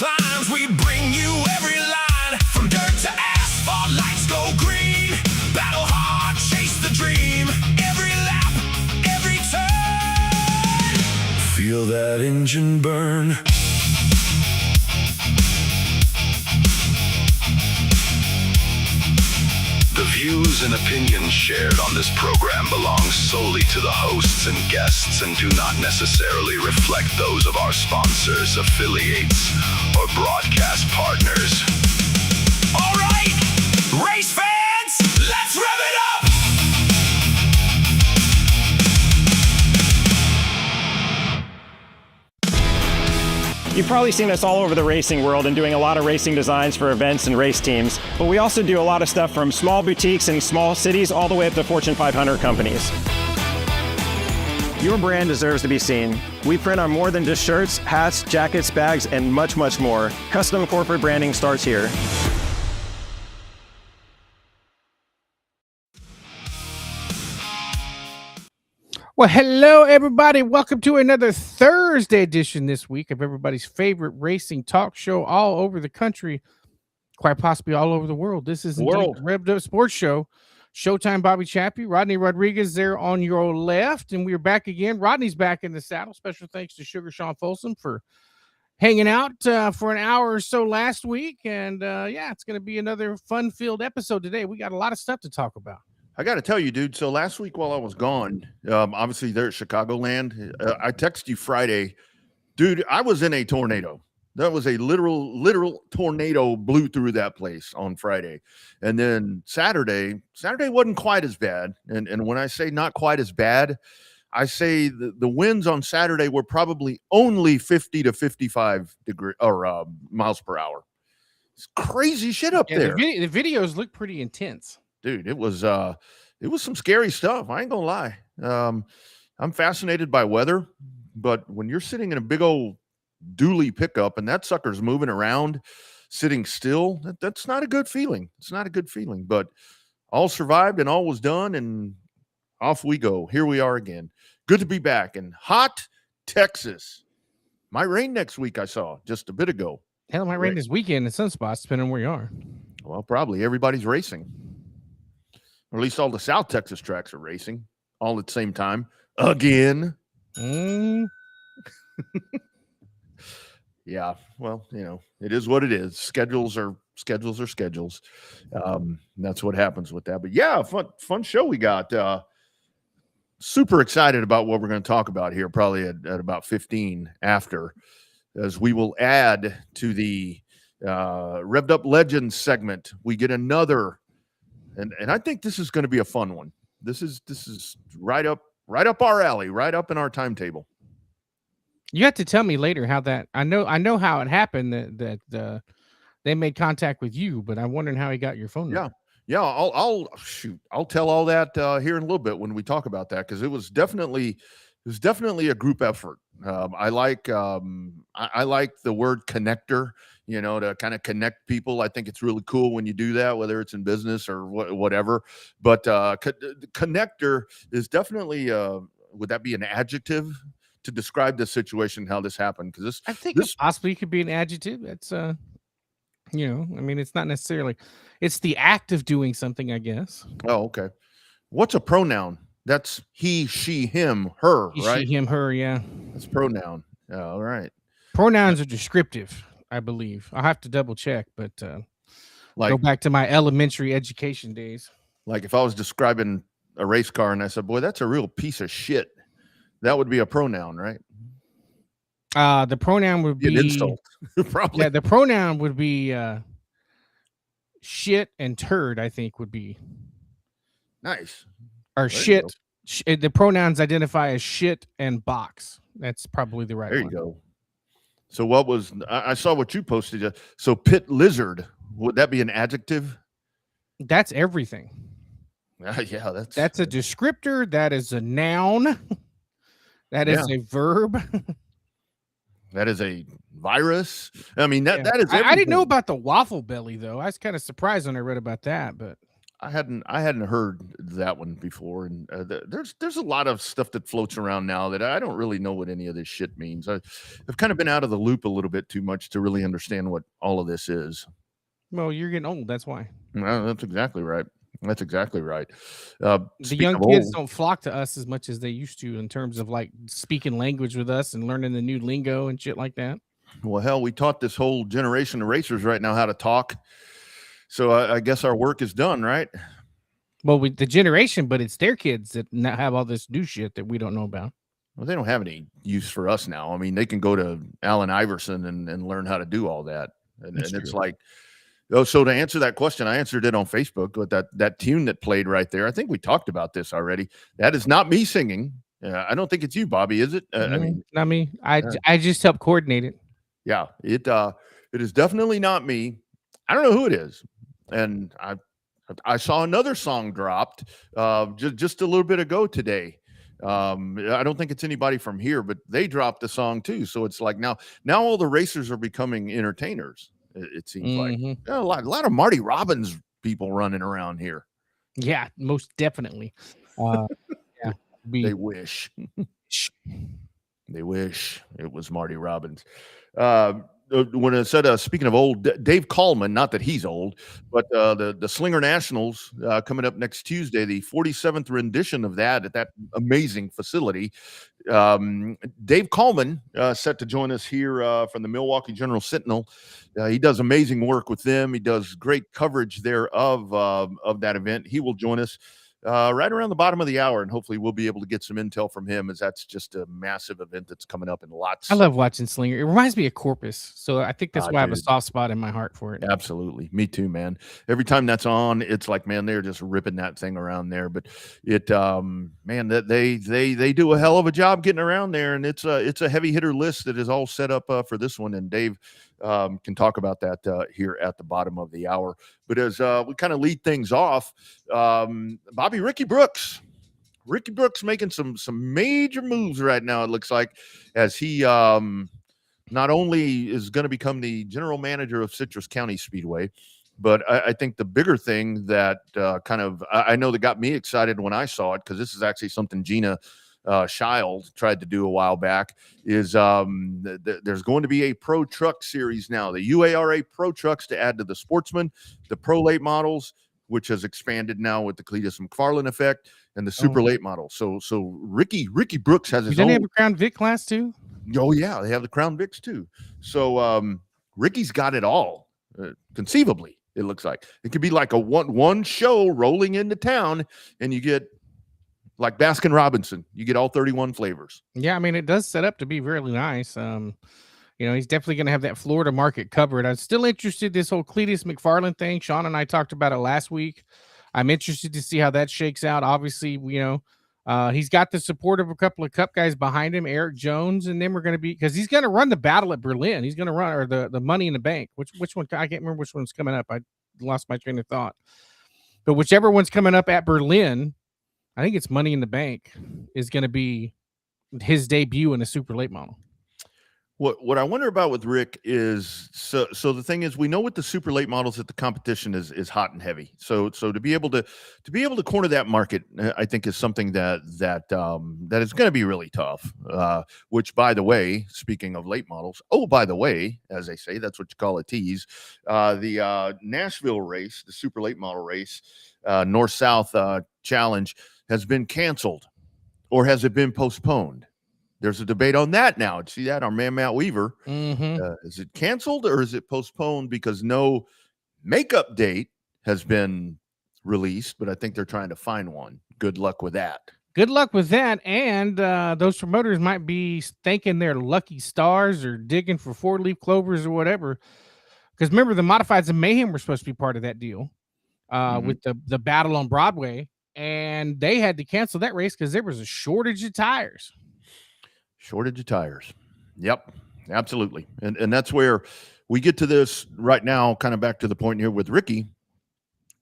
climbs, we bring you every line. From dirt to asphalt, lights go green. Battle hard, chase the dream. Every lap, every turn. Feel that engine burn. The views and opinions shared on this program belong solely to the hosts and guests and do not necessarily reflect those of our sponsors, affiliates, or broadcast partners. All right, race fans, let's rev it up! You've probably seen us all over the racing world and doing a lot of racing designs for events and race teams, but we also do a lot of stuff from small boutiques in small cities all the way up to Fortune 500 companies. Your brand deserves to be seen. We print on more than just shirts, hats, jackets, bags, and much, much more. Custom corporate branding starts here. Well, hello, everybody. Welcome to another Thursday edition this week of everybody's favorite racing talk show all over the country, quite possibly all over the world. This is indeed the Revved Up Sports Show. Showtime, Bobby Chappie, Rodney Rodriguez there on your left, and we're back again. Rodney's back in the saddle. Special thanks to Sugar Sean Folsom for hanging out for an hour or so last week, and yeah, it's going to be another fun-filled episode today. We got a lot of stuff to talk about. I got to tell you, dude. So last week while I was gone, obviously there at Chicagoland, I texted you Friday, dude. I was in a tornado. That was a literal tornado blew through that place on Friday, and then Saturday wasn't quite as bad. And when I say not quite as bad, I say the winds on Saturday were probably only 50 to 55 degree or miles per hour. It's crazy shit up there. The videos look pretty intense. Dude, it was some scary stuff. I ain't gonna lie. I'm fascinated by weather, but when you're sitting in a big old dually pickup and that sucker's moving around, sitting still, that's not a good feeling. It's not a good feeling. But all survived and all was done, and off we go. Here we are again. Good to be back in hot Texas. Might rain next week, I saw just a bit ago. Hell, it might rain this weekend in some spots, depending on where you are. Well, probably everybody's racing. Or at least all the South Texas tracks are racing all at the same time again. Yeah, well, you know, it is what it is. Schedules are schedules. That's what happens with that. But yeah, fun show we got. Super excited about what we're going to talk about here, probably at about 15 after, as we will add to the Revved Up Legends segment. We get another. And I think this is going to be a fun one. This is right up our alley, right up in our timetable. You have to tell me later how that. I know how it happened that they made contact with you, but I'm wondering how he got your phone number. Yeah. I'll tell all that here in a little bit when we talk about that, because it was definitely a group effort. I like the word connector. You know, to kind of connect people. I think it's really cool when you do that, whether it's in business or whatever. But connector is definitely, would that be an adjective to describe this situation, how this happened? Because I think this possibly could be an adjective. It's, you know, I mean, it's not necessarily, it's the act of doing something, I guess. Oh, okay. What's a pronoun? That's he, she, him, her, he, right? She, him, her, yeah. That's pronoun. Oh, all right. Pronouns are descriptive, I believe. I'll have to double check, but go back to my elementary education days. Like if I was describing a race car and I said, boy, that's a real piece of shit, that would be a pronoun, right? The pronoun would be an insult. Probably. Yeah, the pronoun would be shit and turd, I think would be nice. Or shit. The pronouns identify as shit and box. That's probably the right one. There you go. So what was, I saw what you posted. So pit lizard, would that be an adjective? That's everything. Yeah, that's a descriptor. That is a noun. That is a verb. That is a virus. I mean, that is everything. I didn't know about the waffle belly, though. I was kind of surprised when I read about that, but I hadn't heard that one before, and there's a lot of stuff that floats around now that I don't really know what any of this shit means. I've kind of been out of the loop a little bit too much to really understand what all of this is. Well, you're getting old. That's why. That's exactly right. That's exactly right. The Speaking young of kids old, don't flock to us as much as they used to in terms of like speaking language with us and learning the new lingo and shit like that. well, hell, we taught this whole generation of racers right now how to talk. So I guess our work is done, right? Well, with the generation, but it's their kids that now have all this new shit that we don't know about. Well, they don't have any use for us now. I mean, they can go to Allen Iverson and learn how to do all that. And That's it's true. like, oh, so to answer that question, I answered it on Facebook with that tune that played right there. I think we talked about this already. That is not me singing. I don't think it's you, Bobby, is it? I mean, Not me. I just help coordinate it. yeah, it is definitely not me. I don't know who it is. And I saw another song dropped just a little bit ago today. I don't think it's anybody from here, but they dropped the song too. So it's like now all the racers are becoming entertainers. It seems like Mhm. a lot of Marty Robbins people running around here. Yeah, most definitely. Uh, yeah, They be wish. sh- They wish it was Marty Robbins. When I said, speaking of old, Dave Coleman, not that he's old, but the Slinger Nationals coming up next Tuesday, the 47th rendition of that at that amazing facility. Dave Coleman set to join us here from the Milwaukee General Sentinel. He does amazing work with them. He does great coverage there of that event. He will join us right around the bottom of the hour, and hopefully we'll be able to get some intel from him, as that's just a massive event that's coming up in lots. I love watching Slinger. It reminds me of Corpus, so I think that's why I have a Dude. soft spot in my heart for it. Absolutely. Me too, man. Every time that's on, it's like, man, they're just ripping that thing around there. But it man, that they do a hell of a job getting around there. And it's a heavy hitter list that is all set up for this one. And Dave can talk about that here at the bottom of the hour. But as we kind of lead things off, Ricky Brooks making some major moves right now, it looks like, as he not only is going to become the general manager of Citrus County Speedway, but I think the bigger thing that I know that got me excited when I saw it, because this is actually something Gina Child tried to do a while back, is there's going to be a pro truck series now, the UARA pro trucks, to add to the Sportsman, the pro late models, which has expanded now with the Cletus McFarland effect, and the super late model. So Ricky Brooks has his Didn't own. they have a Crown Vic class too? Oh yeah, they have the Crown Vics too. So Ricky's got it all. Conceivably, it looks like it could be like a one show rolling into town, and you get like Baskin Robinson. You get all 31 flavors. Yeah, I mean, it does set up to be really nice. He's definitely going to have that Florida market covered. I'm still interested this whole Cletus McFarland thing. Sean and I talked about it last week. I'm interested to see how that shakes out. Obviously, he's got the support of a couple of Cup guys behind him, Eric Jones, and then we're going to be, because he's going to run the battle at Berlin. He's going to run, or the Money in the Bank. Which one? I can't remember which one's coming up. I lost my train of thought. But whichever one's coming up at Berlin, I think it's Money in the Bank, is going to be his debut in a super late model. What I wonder about with Rick is, so the thing is, we know with the super late models that the competition is hot and heavy. So to be able to corner that market, I think is something that is going to be really tough. Which, by the way, speaking of late models, by the way, as they say, that's what you call a tease. The Nashville race, the super late model race, North South Challenge, has been canceled, or has it been postponed? There's a debate on that now. See that? Our man, Matt Weaver. Is it canceled or is it postponed because no makeup date has been released? But I think they're trying to find one. Good luck with that. Good luck with that. And those promoters might be thanking their lucky stars or digging for 4-leaf clovers or whatever. Because remember, the Modifieds and Mayhem were supposed to be part of that deal with the battle on Broadway. And they had to cancel that race because there was a shortage of tires. Shortage of tires. Yep, absolutely. And that's where we get to this right now, kind of back to the point here with Ricky.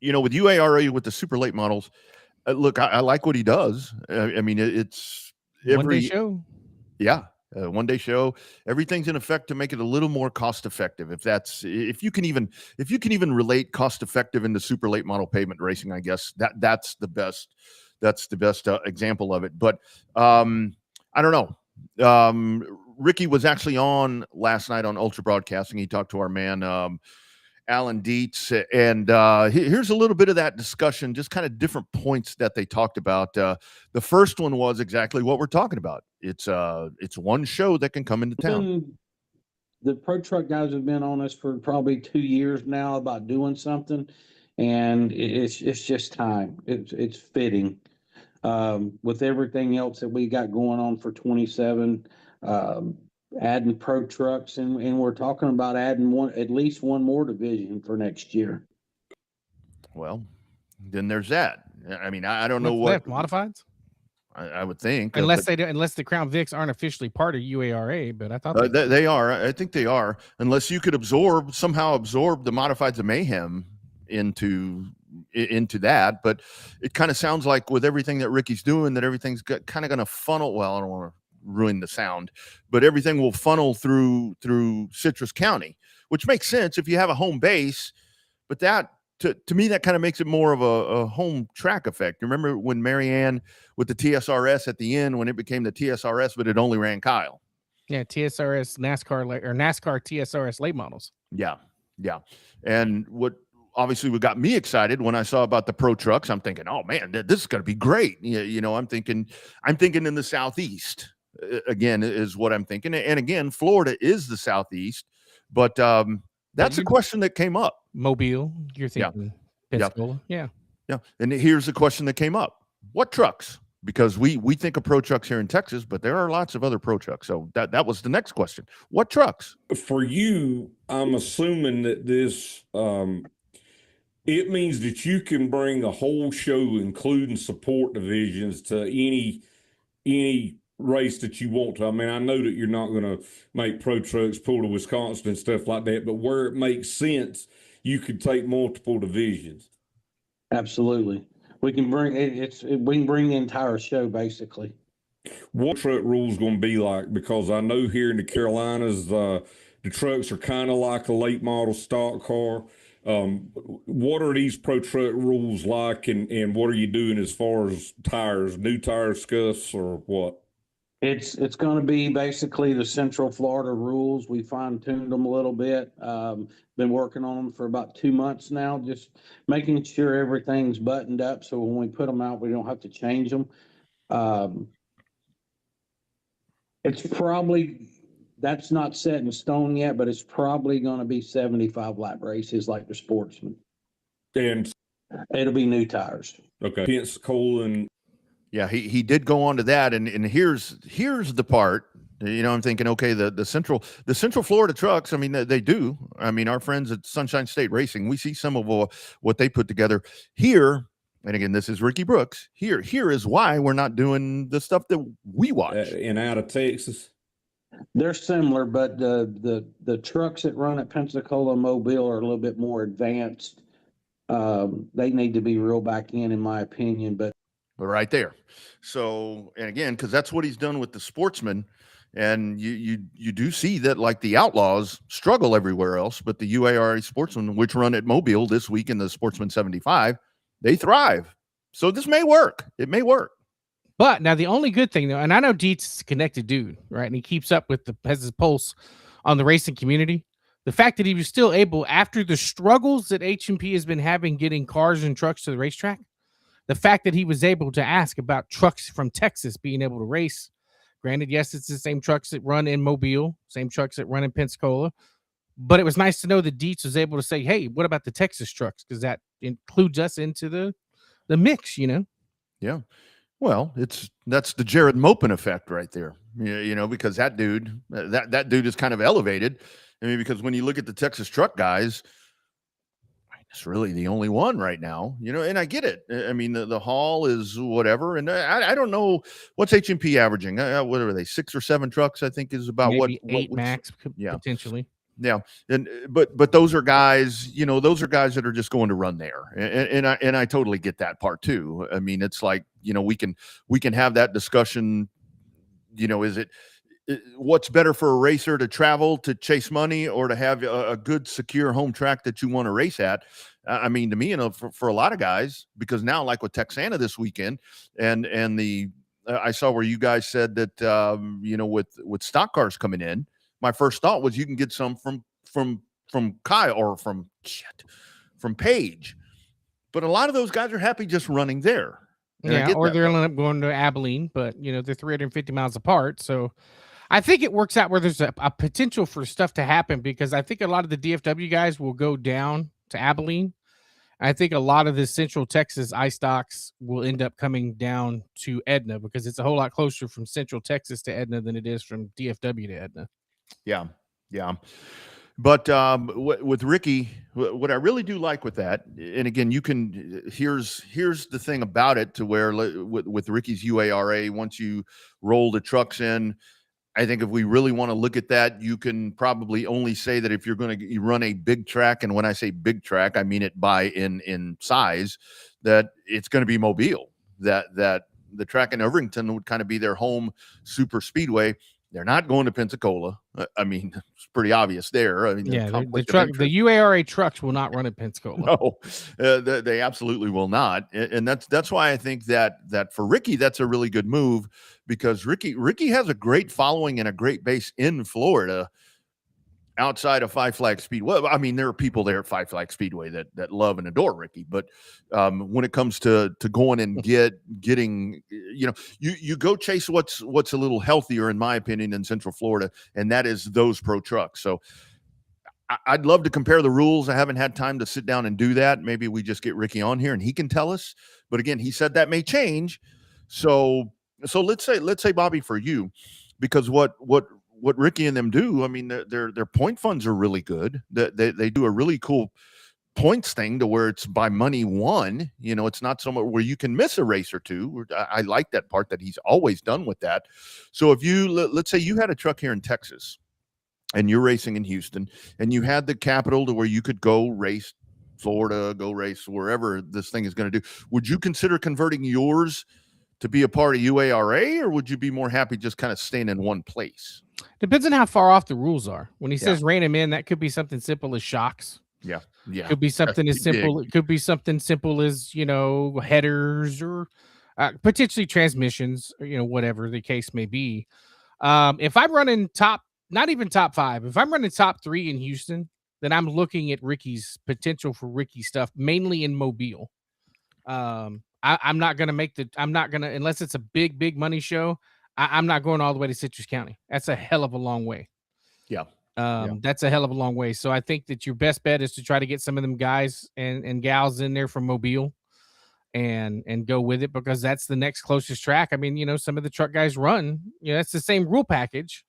With UARA, with the super late models, look, I like what he does. I mean, it's every one day show. Yeah, One-day show. Everything's in effect to make it a little more cost-effective. If you can even relate cost-effective into super late model pavement racing, I guess that's the best. That's the best example of it. But I don't know. Ricky was actually on last night on Ultra Broadcasting. He talked to our man Alan Dietz, and here's a little bit of that discussion, just kind of different points that they talked about. The first one was exactly what we're talking about. It's one show that can come into town. The pro truck guys have been on us for probably 2 years now about doing something, and it's just time. It's fitting with everything else that we got going on for 27. Adding pro trucks, and we're talking about adding at least one more division for next year. Well, then there's that. I mean, I don't know what modifieds. I would think, unless the Crown Vics aren't officially part of UARA, but I thought they are. I think they are, unless you could somehow absorb the modifieds of mayhem into that. But it kind of sounds like with everything that Ricky's doing, that everything's kind of going to funnel. Well, I don't want to ruin the sound, but everything will funnel through Citrus County, which makes sense if you have a home base. But that to me, that kind of makes it more of a home track effect. Remember when Marianne with the TSRS at the end, when it became the TSRS, but it only ran Kyle. Yeah, TSRS NASCAR TSRS late models. Yeah. And what obviously what got me excited when I saw about the pro trucks, I'm thinking, oh man, this is going to be great. You know, I'm thinking in the Southeast. Again, is what I'm thinking. And again, Florida is the Southeast, but that's a question that came up. Mobile, you're thinking Pensacola. Yeah. And here's the question that came up. What trucks? Because we think of pro trucks here in Texas, but there are lots of other pro trucks. So that was the next question. What trucks? For you, I'm assuming that this it means that you can bring a whole show, including support divisions, to any race that you want to. I mean, I know that you're not going to make pro trucks pull to Wisconsin and stuff like that, but where it makes sense, you could take multiple divisions. Absolutely. We can bring we can bring the entire show basically. What truck rules going to be like? Because I know here in the Carolinas, the trucks are kind of like a late model stock car. What are these pro truck rules like, and what are you doing as far as tires, new tires, scuffs, or what? It's going to be basically the Central Florida rules. We fine-tuned them a little bit. Been working on them for about 2 months now, just making sure everything's buttoned up so when we put them out, we don't have to change them. It's probably, that's not set in stone yet, but it's probably going to be 75 lap races like the Sportsman. And it'll be new tires. Okay. Pensacola and yeah, he did go on to that, and here's the part. You know, I'm thinking, okay, the Central Florida trucks. I mean, they do. I mean, our friends at Sunshine State Racing, we see some of what they put together here. And again, this is Ricky Brooks. Here is why we're not doing the stuff that we watch. And out of Texas, they're similar, but the trucks that run at Pensacola and Mobile are a little bit more advanced. They need to be reeled back in my opinion, but right there. So, and again, because that's what he's done with the Sportsman, and you do see that like the Outlaws struggle everywhere else, but the UARA Sportsman, which run at Mobile this week in the Sportsman 75, they thrive. So this may work. It may work. But now the only good thing though, and I know Dietz is a connected dude, right? And he keeps up with has his pulse on the racing community. The fact that he was still able, after the struggles that H&P has been having getting cars and trucks to the racetrack, the fact that he was able to ask about trucks from Texas being able to race. Granted, yes, it's the same trucks that run in Mobile, same trucks that run in Pensacola. But it was nice to know that Dietz was able to say, hey, what about the Texas trucks? Because that includes us into the mix, you know? Yeah. Well, that's the Jared Mopin effect right there. You know, because that dude is kind of elevated. I mean, because when you look at the Texas truck guys, it's really the only one right now, you know, and I get it. I mean, the haul is whatever. And I don't know what's H&P averaging. What are they? 6 or 7 trucks, I think, is about maybe what 8 max, potentially. Yeah. And, but those are guys, you know, those are guys that are just going to run there. And I totally get that part too. I mean, it's like, you know, we can have that discussion, you know, is it what's better for a racer, to travel to chase money or to have a good secure home track that you want to race at? I mean, to me, for a lot of guys, because now, like with Texana this weekend, and the I saw where you guys said that with stock cars coming in, my first thought was you can get some from Kyle or from Page, but a lot of those guys are happy just running there. And yeah, or they're end up going to Abilene, but they're 350 miles apart, so I think it works out where there's a potential for stuff to happen, because I think a lot of the DFW guys will go down to Abilene. I think a lot of the Central Texas iStocks will end up coming down to Edna, because it's a whole lot closer from Central Texas to Edna than it is from DFW to Edna. Yeah. But with Ricky, what I really do like with that, and again, here's the thing about it, to where with Ricky's UARA, once you roll the trucks in, I think if we really want to look at that, you can probably only say that if you're going to run a big track, and when I say big track, I mean it by in size, that it's going to be Mobile. That the track in Irvington would kind of be their home super speedway. They're not going to Pensacola. I mean, it's pretty obvious there. I mean, yeah, the UARA trucks will not run at Pensacola. No, they absolutely will not. And that's why I think that for Ricky, that's a really good move, because Ricky has a great following and a great base in Florida outside of Five Flag Speedway. Well, I mean, there are people there at Five Flag Speedway that love and adore Ricky, but when it comes to going and getting, you go chase what's a little healthier, in my opinion, in Central Florida, and that is those pro trucks. So I'd love to compare the rules. I haven't had time to sit down and do that. Maybe we just get Ricky on here and he can tell us. But again, he said that may change. So let's say Bobby, for you, because what Ricky and them do, I mean, their point funds are really good. They do a really cool points thing to where it's by money won. It's not somewhere where you can miss a race or two. I like that part that he's always done with that. So if let's say you had a truck here in Texas and you're racing in Houston, and you had the capital to where you could go race Florida, go race wherever this thing is going to do, would you consider converting yours to be a part of UARA, or would you be more happy just kind of staying in one place? Depends on how far off the rules are. When he says rein him in, that could be something simple as shocks. Yeah. Could be something as simple. It could be something simple as headers, or potentially transmissions, or whatever the case may be. If I'm running not even top 5, if I'm running top 3 in Houston, then I'm looking at Ricky's potential for Ricky stuff, mainly in Mobile. I'm not going to unless it's a big money show, I'm not going all the way to Citrus County. That's a hell of a long way. Yeah. That's a hell of a long way. So I think that your best bet is to try to get some of them guys and gals in there from Mobile and go with it, because that's the next closest track. I mean, some of the truck guys run, that's the same rule package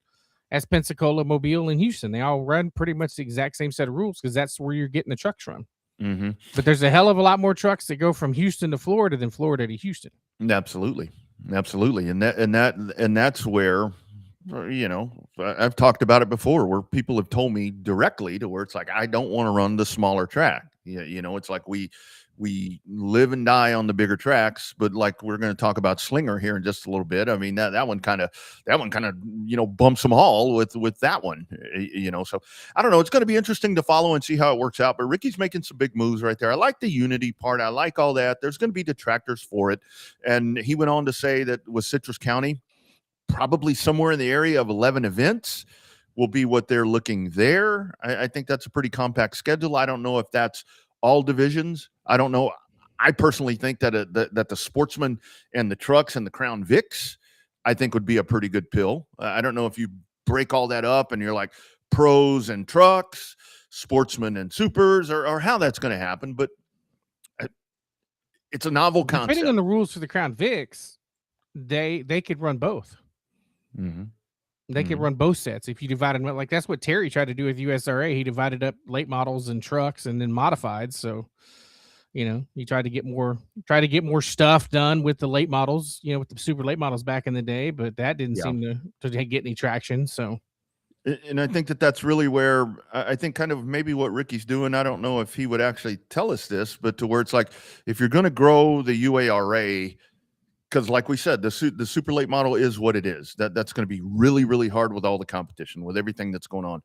as Pensacola, Mobile, and Houston. They all run pretty much the exact same set of rules, because that's where you're getting the trucks from. Mm-hmm. But there's a hell of a lot more trucks that go from Houston to Florida than Florida to Houston. Absolutely. And that's where, I've talked about it before, where people have told me directly, to where it's like, I don't want to run the smaller track. It's like we live and die on the bigger tracks, but like we're going to talk about Slinger here in just a little bit. I mean, that one kind of bumps them all with that one, so I don't know. It's going to be interesting to follow and see how it works out, but Ricky's making some big moves right there. I like the unity part. I like all that. There's going to be detractors for it. And he went on to say that with Citrus County, probably somewhere in the area of 11 events will be what they're looking there. I think that's a pretty compact schedule. I don't know if that's all divisions. I don't know. I personally think that the Sportsman and the trucks and the Crown Vics, I think, would be a pretty good pill. I don't know if you break all that up and you're like pros and trucks, Sportsman and supers, or how that's going to happen. But it's a novel concept. Depending on the rules for the Crown Vics, they could run both. Mm-hmm. They could run both sets if you divide them up. Like that's what Terry tried to do with USRA. He divided up late models and trucks and then modified. So, he tried to get more stuff done with the late models, with the super late models back in the day, but that didn't seem to get any traction. So, and I think that's really where I think kind of maybe what Ricky's doing. I don't know if he would actually tell us this, but to where it's like, if you're going to grow the UARA, because like we said, the super late model is what it is. That's going to be really, really hard with all the competition, with everything that's going on.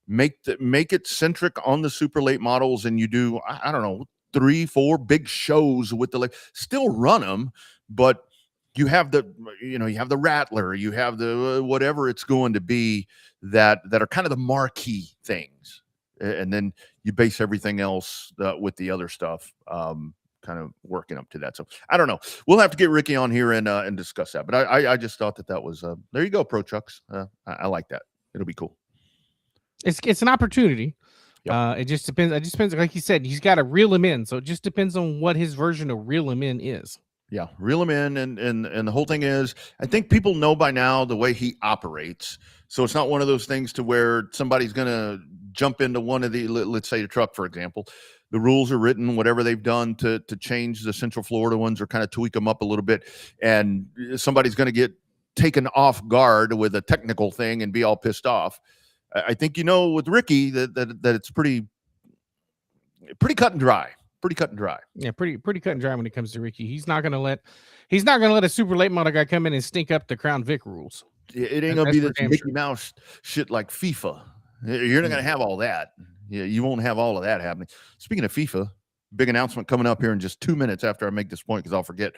Make it centric on the super late models, and you do, I don't know, 3-4 big shows with the late. Still run them, but you have the Rattler, you have the whatever it's going to be that are kind of the marquee things, and then you base everything else with the other stuff. Kind of working up to that. So I don't know. We'll have to get Ricky on here and discuss that. But I just thought that was there you go, Pro Trucks. I like that. It'll be cool. It's an opportunity. Yep. It just depends. It just depends. Like you said, he's got to reel him in. So it just depends on what his version of reel him in is. Yeah, reel him in, and the whole thing is, I think people know by now the way he operates. So it's not one of those things to where somebody's going to jump into one of the, let's say, the truck, for example. The rules are written, whatever they've done to change the Central Florida ones or kind of tweak them up a little bit, and somebody's going to get taken off guard with a technical thing and be all pissed off. I think with Ricky that it's pretty cut and dry. Pretty cut and dry. Yeah, pretty cut and dry when it comes to Ricky. He's not gonna let a super late model guy come in and stink up the Crown Vic rules. It ain't gonna be this Mickey Mouse shit like FIFA. You're not gonna have all that. You won't have all of that happening. Speaking of FIFA, big announcement coming up here in just 2 minutes after I make this point, because I'll forget.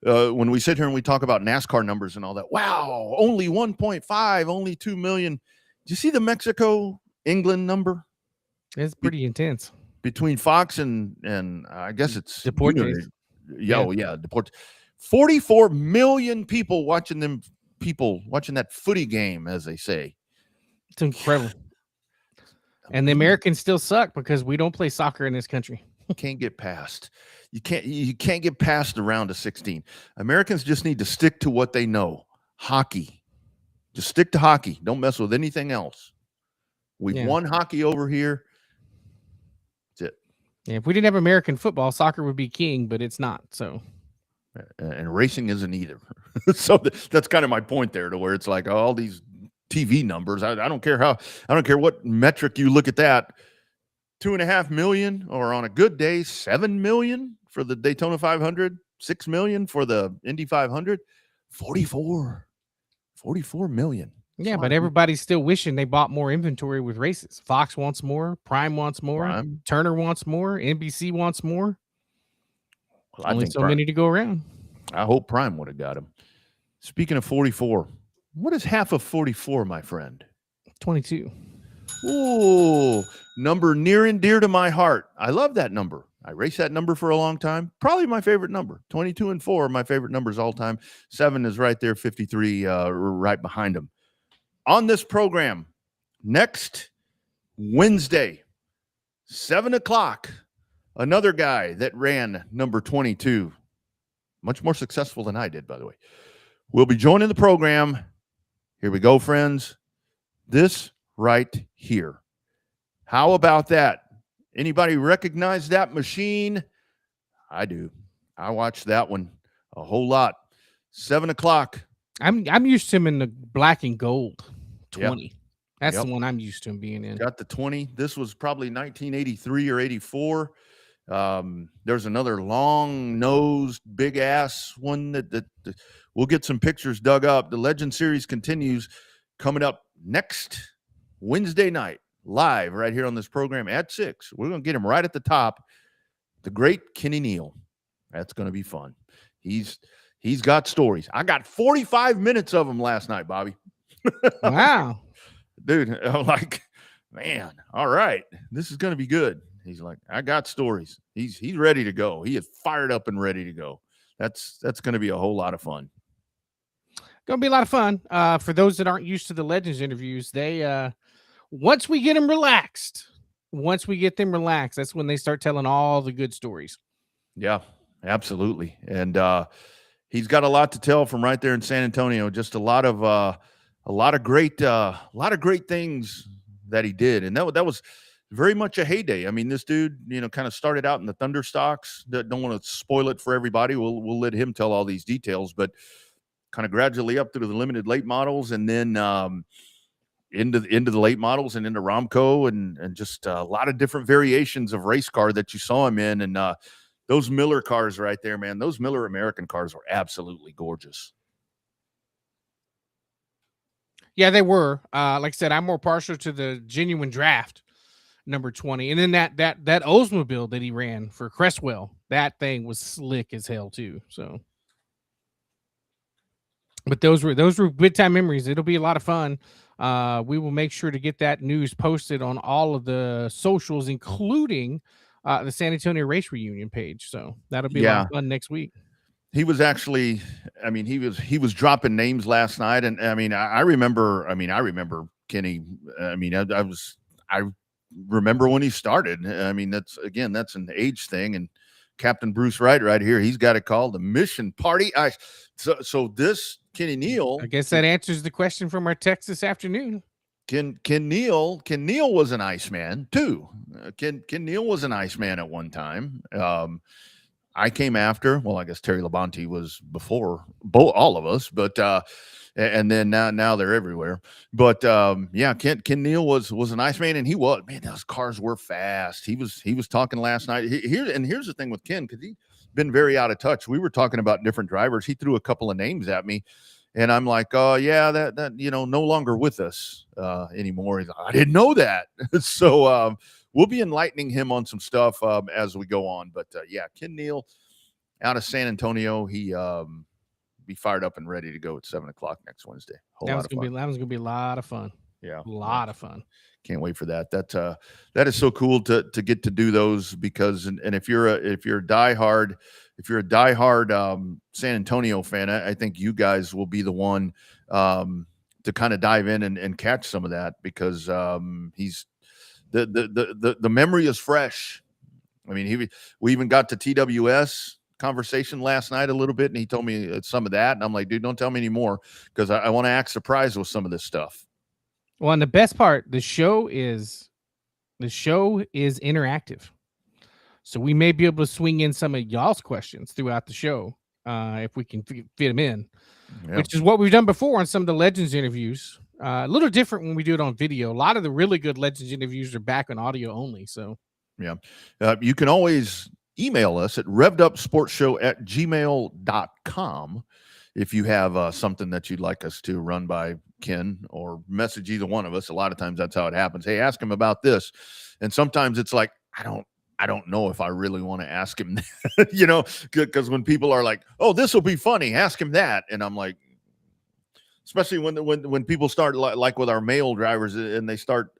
When we sit here and we talk about NASCAR numbers and all that, wow, only 1.5, only 2 million. Do you see the Mexico England number? It's pretty intense. Between Fox and I guess it's Deportes. Yeah, Deportes. 44 million people watching that footy game, as they say. It's incredible. And the Americans still suck because we don't play soccer in this country. Can't get past. You can't get past the round of 16. Americans just need to stick to what they know. Hockey. Just stick to hockey. Don't mess with anything else. We've won hockey over here. That's it. Yeah, if we didn't have American football, soccer would be king, but it's not. So, and racing isn't either. So that's kind of my point there, to where it's like all these TV numbers. I don't care what metric you look at that. 2.5 million, or on a good day, 7 million for the Daytona 500, 6 million for the Indy 500, 44 million. Yeah, but everybody's still wishing they bought more inventory with races. Fox wants more, Prime wants more, Turner wants more, NBC wants more. Well, only so many to go around. I hope Prime would have got him. Speaking of 44, what is half of 44, my friend? 22. Ooh, number near and dear to my heart. I love that number. I raced that number for a long time. Probably my favorite number. 22 and 4 are my favorite numbers all time. 7 is right there, 53 right behind them. On this program, next Wednesday, 7 o'clock, another guy that ran number 22, much more successful than I did, by the way, will be joining the program. Here we go, friends. This right here. How about that? Anybody recognize that machine? I do. I watched that one a whole lot. 7 o'clock. I'm used to him in the black and gold 20. Yep. That's the one I'm used to him being in. Got the 20. This was probably 1983 or 84. There's another long-nosed, big-ass one that we'll get some pictures dug up. The Legend Series continues coming up next Wednesday night, live right here on this program at 6. We're going to get him right at the top. The great Kenny Neal. That's going to be fun. He's got stories. I got 45 minutes of them last night, Bobby. Wow. Dude, I'm like, man, all right, this is going to be good. He's like, I got stories. He's ready to go. He is fired up and ready to go. That's going to be a whole lot of fun. Going to be a lot of fun. For those that aren't used to the Legends interviews, they once we get them relaxed, that's when they start telling all the good stories. Yeah, absolutely. And he's got a lot to tell from right there in San Antonio. Just a lot of great things that he did, and that was very much a heyday. I mean, this dude, kind of started out in the Thunder stocks. Don't want to spoil it for everybody. We'll let him tell all these details, but kind of gradually up through the limited late models, and then into the late models and into Romco, and just a lot of different variations of race car that you saw him in, and those Miller cars right there, man. Those Miller American cars were absolutely gorgeous. Yeah, they were. Like I said, I'm more partial to the genuine draft number 20. And then that Oldsmobile that he ran for Cresswell, that thing was slick as hell too. So, but those were good time memories. It'll be a lot of fun. We will make sure to get that news posted on all of the socials, including the San Antonio Race Reunion page. So that'll be a lot of fun next week. He was actually, I mean, he was dropping names last night, and I mean, I remember Kenny. I mean, I remember when he started. I mean, that's an age thing, and Captain Bruce Wright right here, he's got it called the Mission Party. So this Kenny Neal, I guess that answers the question from our text this afternoon. Ken Neal was an Iceman too. Ken Neal was an Iceman at one time. I came after. Well, I guess Terry Labonte was before all of us, but and then now they're everywhere. But yeah, Ken Neal was an Iceman, and those cars were fast. He was talking last night. Here's the thing with Ken, because he's been very out of touch. We were talking about different drivers. He threw a couple of names at me, and I'm like, oh yeah, that no longer with us anymore. He's like, I didn't know that. So we'll be enlightening him on some stuff as we go on. But yeah, Ken Neal out of San Antonio, he be fired up and ready to go at 7:00 next Wednesday. That was gonna be a lot of fun. Yeah, a lot of fun. Can't wait for that. That is so cool to get to do those, because and if you're a diehard San Antonio fan, I think you guys will be the one to kind of dive in and catch some of that, because he's the memory is fresh. I mean, we even got to TWS conversation last night a little bit, and he told me some of that, and I'm like, dude, don't tell me anymore, because I want to act surprised with some of this stuff. Well, and the best part, the show is interactive, so we may be able to swing in some of y'all's questions throughout the show if we can fit them in, which is what we've done before on some of the Legends interviews. A little different when we do it on video. A lot of the really good Legends interviews are back on audio only. So yeah, you can always email us at revvedupsportshow@gmail.com if you have something that you'd like us to run by Ken, or message either one of us. A lot of times that's how it happens. Hey, ask him about this. And sometimes it's like, I don't know if I really want to ask him, because when people are like, oh, this will be funny, ask him that. And I'm like, especially when people start like with our male drivers, and they start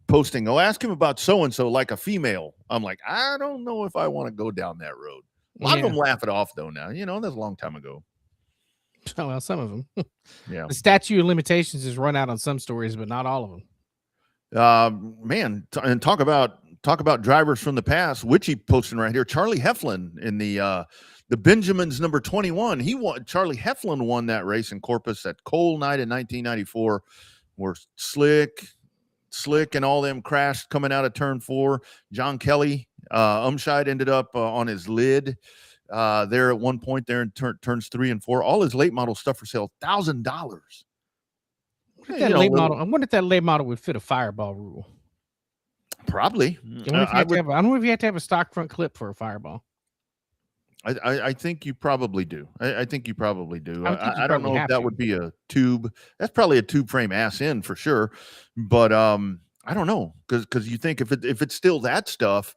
posting, oh, ask him about so-and-so like a female. I'm like, I don't know if I want to go down that road. A lot of them laugh it off though now. That's a long time ago. Oh, well, some of them. Yeah. The statute of limitations is run out on some stories, but not all of them. Man, and talk about drivers from the past. Witchy posting right here. Charlie Heflin in the Benjamins number 21. Charlie Heflin won that race in Corpus at Coal Night in 1994, where Slick and all them crashed coming out of turn 4. John Kelly, Umscheid ended up on his lid there at one point there in turns 3 and 4. All his late model stuff for sale, $1,000. I wonder if that late model would fit a Fireball rule. Probably. I don't know if you have to have a stock front clip for a Fireball. I think you probably do. I think you probably do. I don't know if that would be a tube. That's probably a tube frame ass in for sure. But I don't know, because you think if it's still that stuff,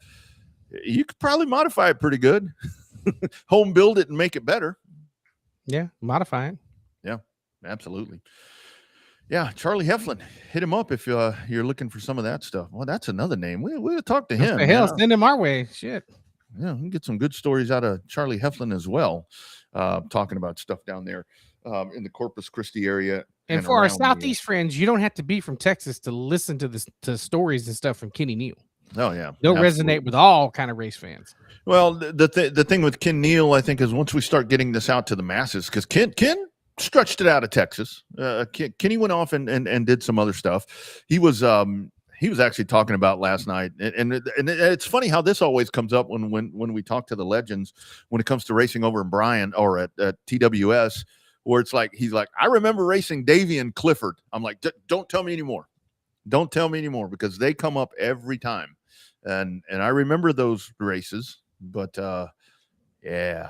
you could probably modify it pretty good. Home build it and make it better. Yeah, modify it. Yeah, absolutely. Yeah, Charlie Heflin, hit him up if you're looking for some of that stuff. Well, that's another name. We'll talk to him. The hell, send him our way. Shit. Yeah, we can get some good stories out of Charlie Heflin as well, talking about stuff down there in the Corpus Christi area. And for our Southeast friends, you don't have to be from Texas to listen to stories and stuff from Kenny Neal. Oh yeah, they'll resonate with all kind of race fans. Well, the thing with Ken Neal, I think, is once we start getting this out to the masses, because Ken stretched it out of Texas. Kenny went off and did some other stuff. He was actually talking about last night, and it's funny how this always comes up when we talk to the legends when it comes to racing over in Bryan or at TWS, where it's like he's like, I remember racing Davey and Clifford. I'm like, don't tell me anymore. Don't tell me anymore, because they come up every time. And I remember those races, but Yeah.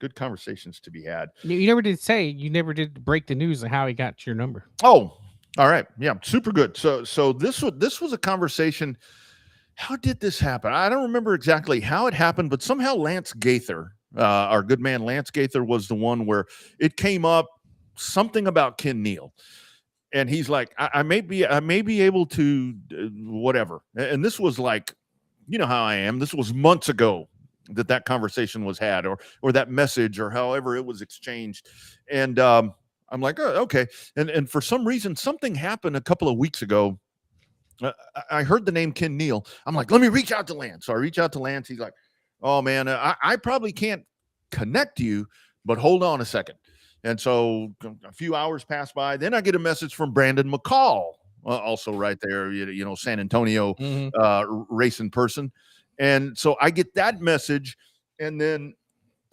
Good conversations to be had. You never did break the news of how he got your number. Oh, all right. Yeah, super good. So this was a conversation. How did this happen? I don't remember exactly how it happened, but somehow Lance Gaither, our good man Lance Gaither, was the one where it came up something about Ken Neal. And he's like, I may be able to whatever. And this was like, you know how I am. This was months ago that conversation was had, or that message, or however it was exchanged. And I'm like, oh, okay. And for some reason, something happened a couple of weeks ago. I heard the name Ken Neal. I'm like, let me reach out to Lance. So I reach out to Lance. He's like, oh man, I probably can't connect you, but hold on a second. And so a few hours pass by. Then I get a message from Brandon McCall, also right there, San Antonio racing person. And so I get that message, and then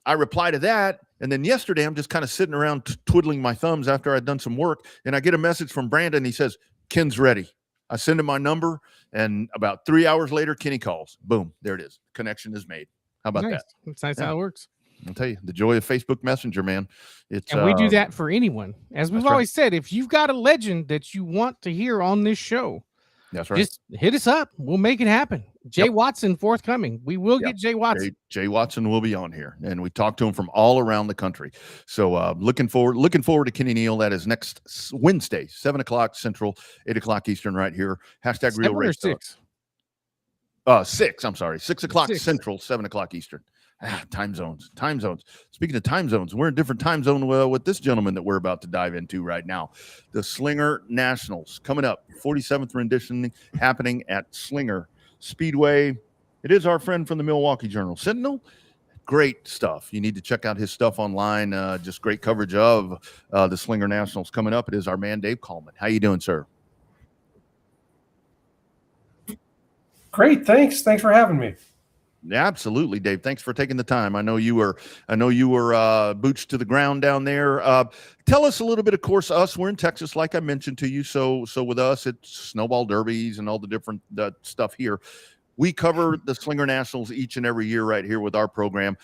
I reply to that. And then yesterday, I'm just kind of sitting around twiddling my thumbs after I'd done some work. And I get a message from Brandon. He says, Ken's ready. I send him my number. And about 3 hours later, Kenny calls. Boom. There it is. Connection is made. How about that? That's nice how it works. I'll tell you, the joy of Facebook Messenger, man. And we do that for anyone. As we've always said, if you've got a legend that you want to hear on this show, that's right, just hit us up. We'll make it happen. Jay Watson forthcoming. We will get Jay Watson. Jay Watson will be on here, and we talk to him from all around the country. So looking forward to Kenny Neal. That is next Wednesday, 7:00 Central, 8:00 Eastern, right here. Hashtag Real Race Talk. 6. I'm sorry, 6:00 Central, 7:00 Eastern. Time zones. Speaking of time zones, we're in a different time zone with this gentleman that we're about to dive into right now. The Slinger Nationals coming up, 47th rendition happening at Slinger Speedway. It is our friend from the Milwaukee Journal Sentinel. Great stuff. You need to check out his stuff online. Just great coverage of the Slinger Nationals coming up. It is our man, Dave Coleman. How you doing, sir? Great. Thanks for having me. Absolutely, Dave. Thanks for taking the time. I know you were boots to the ground down there. Tell us a little bit. Of course, we're in Texas, like I mentioned to you. So with us, it's snowball derbies and all the different stuff here. We cover the Slinger Nationals each and every year right here with our program.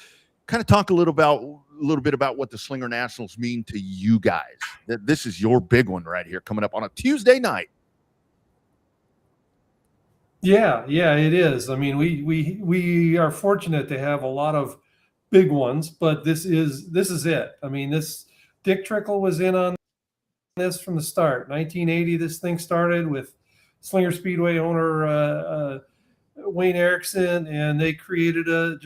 Kind of talk a little bit about what the Slinger Nationals mean to you guys. That this is your big one right here, coming up on a Tuesday night. Yeah, it is. I mean, we are fortunate to have a lot of big ones, but this is it. I mean, Dick Trickle was in on this from the start. 1980, this thing started with Slinger Speedway owner Wayne Erickson, and they created a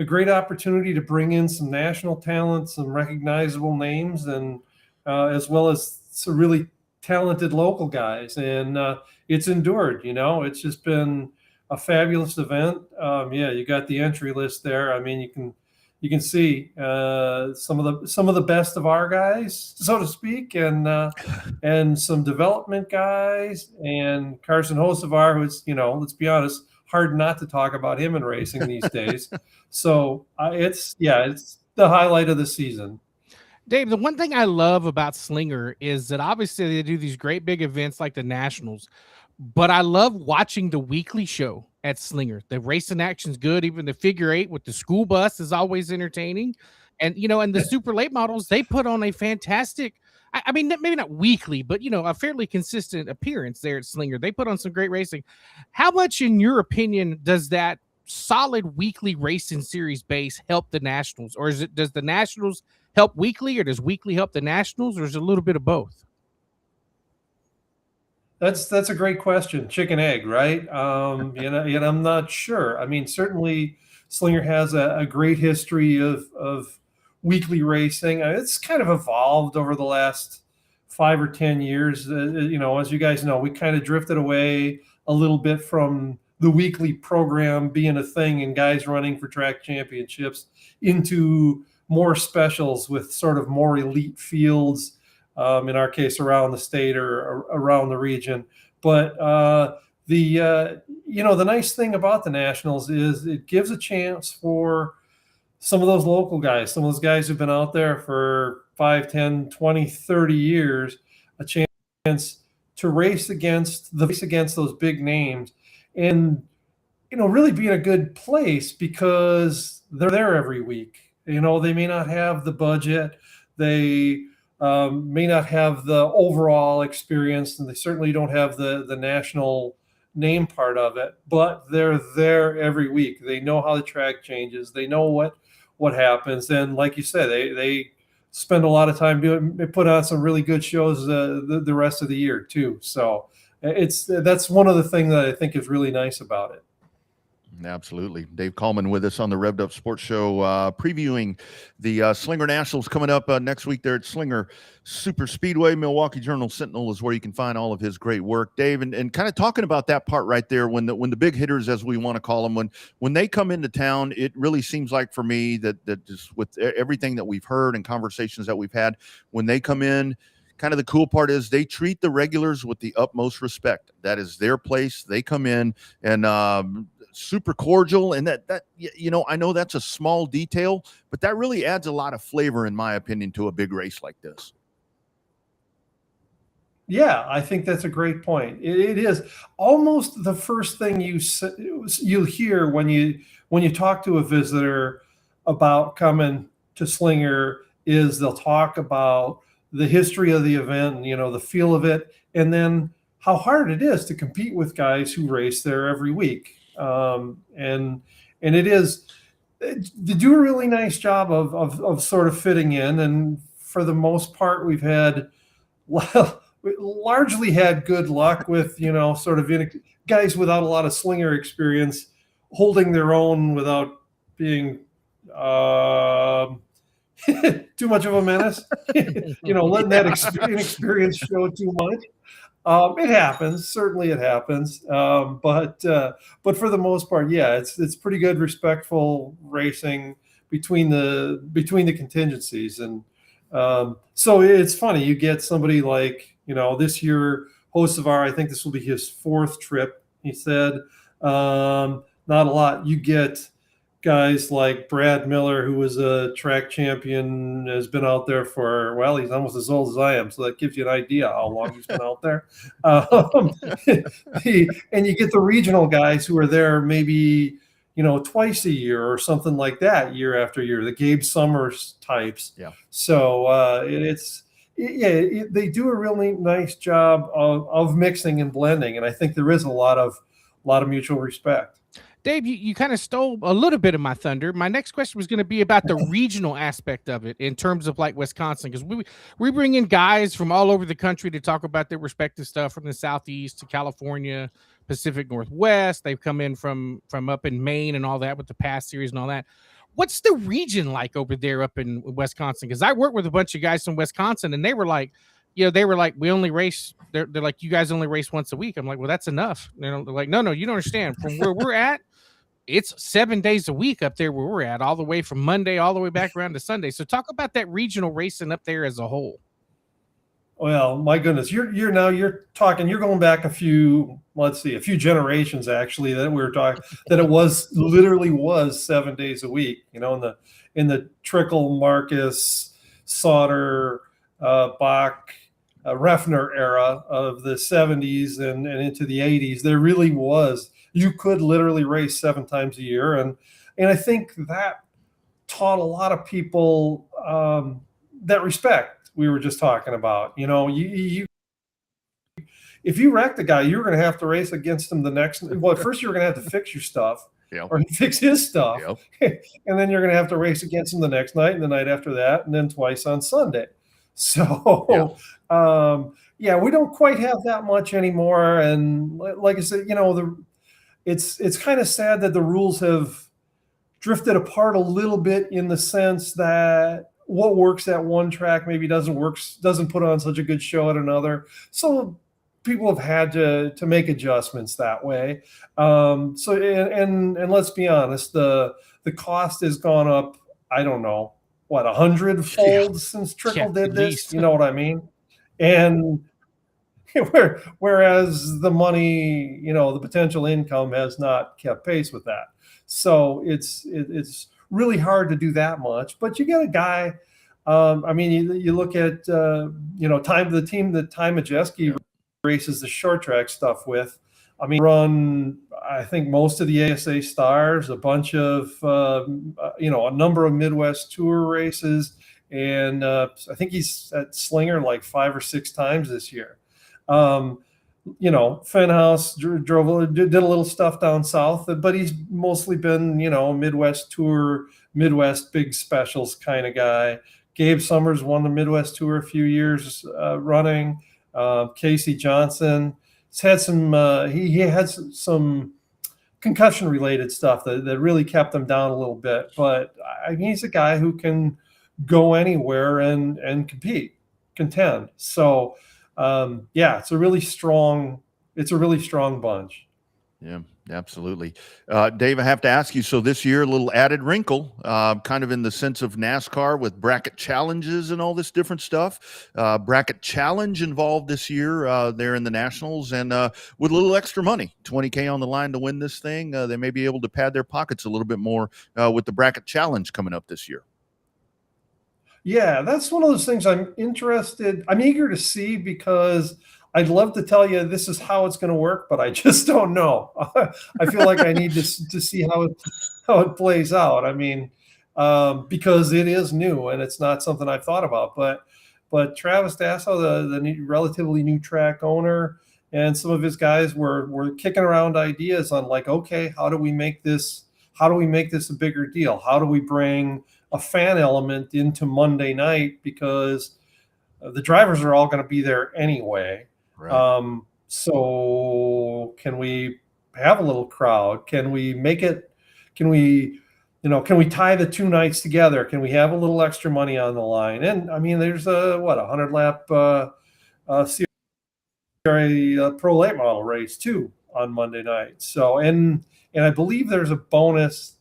great opportunity to bring in some national talent, some recognizable names, and as well as some really talented local guys. And it's endured. It's just been a fabulous event. You got the entry list there. I mean, you can see some of the best of our guys, so to speak, and some development guys, and Carson Hocevar, who's, let's be honest, hard not to talk about him in racing these days. So it's the highlight of the season. Dave, the one thing I love about Slinger is that obviously they do these great big events like the Nationals, but I love watching the weekly show at Slinger. The racing action's good. Even the figure 8 with the school bus is always entertaining. And, and the super late models, they put on a fantastic, I mean, maybe not weekly, but, a fairly consistent appearance there at Slinger. They put on some great racing. How much, in your opinion, does that solid weekly racing series base help the Nationals? Or does the Nationals help weekly, or does weekly help the Nationals, or is it a little bit of both? That's a great question. Chicken egg, right? I'm not sure. I mean, certainly Slinger has a great history of weekly racing. It's kind of evolved over the last 5 or 10 years. As you guys know, we kind of drifted away a little bit from the weekly program being a thing and guys running for track championships into more specials with sort of more elite fields, in our case, around the state or around the region. But the nice thing about the Nationals is it gives a chance for some of those local guys, some of those guys who've been out there for 5, 10, 20, 30 years, a chance to race against those big names. And really be in a good place because they're there every week. They may not have the budget, they may not have the overall experience, and they certainly don't have the national name part of it. But they're there every week. They know how the track changes. They know what happens, and like you said, they spend a lot of time doing. They put on some really good shows the rest of the year too. So that's one of the things that I think is really nice about it. Absolutely. Dave Coleman with us on the Revved Up Sports Show, previewing the Slinger Nationals coming up next week there at Slinger Super Speedway. Milwaukee Journal Sentinel is where you can find all of his great work, Dave. And kind of talking about that part right there, when the big hitters, as we want to call them, when they come into town, it really seems like for me that just with everything that we've heard and conversations that we've had, when they come in, kind of the cool part is they treat the regulars with the utmost respect. That is their place. They come in and super cordial, and that I know that's a small detail, but that really adds a lot of flavor, in my opinion, to a big race like this. Yeah, I think that's a great point. It is almost the first thing you'll hear when you talk to a visitor about coming to Slinger is they'll talk about the history of the event and the feel of it, and then how hard it is to compete with guys who race there every week. And it is, they do a really nice job of sort of fitting in. And for the most part, we've had, largely had good luck with, sort of guys without a lot of Slinger experience holding their own without being, too much of a menace, letting that inexperience show too much. It happens. Certainly it happens. But for the most part, yeah, it's pretty good, respectful racing between the contingencies. And so it's funny. You get somebody like, this year, Hocevar, I think this will be his 4th trip. He said, not a lot. You get guys like Brad Miller, who was a track champion, has been out there for, well, he's almost as old as I am. So that gives you an idea how long he's been out there. And you get the regional guys who are there maybe, twice a year or something like that, year after year, the Gabe Summers types. Yeah. So they do a really nice job of mixing and blending. And I think there is a lot of mutual respect. Dave, you kind of stole a little bit of my thunder. My next question was going to be about the regional aspect of it in terms of like Wisconsin, because we bring in guys from all over the country to talk about their respective stuff, from the Southeast to California, Pacific Northwest. They've come in from up in Maine and all that with the past series and all that. What's the region like over there up in Wisconsin? Because I work with a bunch of guys from Wisconsin, and they were like, we only race. They're like, you guys only race once a week. I'm like, well, that's enough. They're like, no, you don't understand. From where we're at, it's 7 days a week up there where we're at, all the way from Monday all the way back around to Sunday. So talk about that regional racing up there as a whole. Well, my goodness, you're going back a few generations actually, that we were talking that it literally was 7 days a week, in the Trickle, Marcus, Sauter, Bach, Reffner era of the 70s and into the 80s. There really was. You could literally race 7 times a year. And I think that taught a lot of people that respect we were just talking about. You if you wrecked a guy, you were going to have to race against him the next. Well, first you were going to have to fix your stuff, or fix his stuff. And then you're going to have to race against him the next night and the night after that, and then twice on Sunday. So, we don't quite have that much anymore. And like I said, it's kind of sad that the rules have drifted apart a little bit, in the sense that what works at one track maybe doesn't put on such a good show at another. So people have had to make adjustments that way. And let's be honest, the cost has gone up, I don't know, 100-fold since Trickle did this. Least. You know what I mean? And whereas the money, the potential income has not kept pace with that. So it's really hard to do that much. But you get a guy. You look at the team that Ty Majeski races the short track stuff with. I mean, run, I think, most of the ASA stars, a bunch of, a number of Midwest Tour races. And I think he's at Slinger like 5 or 6 times this year. Fenhouse did a little stuff down south, but he's mostly been, Midwest Tour, Midwest big specials kind of guy. Gabe Summers won the Midwest Tour a few years running. Casey Johnson. He's had some. He had some concussion related stuff that really kept him down a little bit. But he's a guy who can go anywhere and contend. So it's a really strong bunch. Yeah, absolutely. Dave, I have to ask you, so this year, a little added wrinkle, kind of in the sense of NASCAR with bracket challenges and all this different stuff. Bracket challenge involved this year there in the Nationals, and with a little extra money, $20K on the line to win this thing. They may be able to pad their pockets a little bit more with the bracket challenge coming up this year. Yeah, that's one of those things I'm eager to see, because I'd love to tell you this is how it's going to work, but I just don't know. I feel like I need to see how it plays out. I mean, because it is new and it's not something I've thought about. But Travis Dasso, the relatively new track owner, and some of his guys were kicking around ideas on, like, okay, how do we make this a bigger deal? How do we bring a fan element into Monday night, because the drivers are all going to be there anyway. Right. So can we have a little crowd? Can we tie the 2 nights together? Can we have a little extra money on the line? And I mean, there's a 100 lap CRA pro late model race too on Monday night. So, and I believe there's a bonus.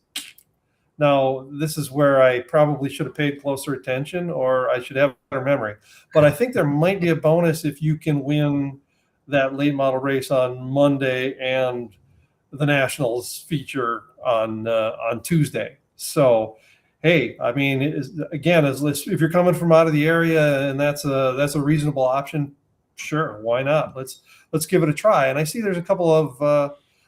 Now, this is where I probably should have paid closer attention, or I should have better memory. But I think there might be a bonus if you can win that late model race on Monday and the Nationals feature on Tuesday. So, hey, I mean, if you're coming from out of the area and that's a reasonable option, sure, why not? Let's give it a try. And I see there's a couple of,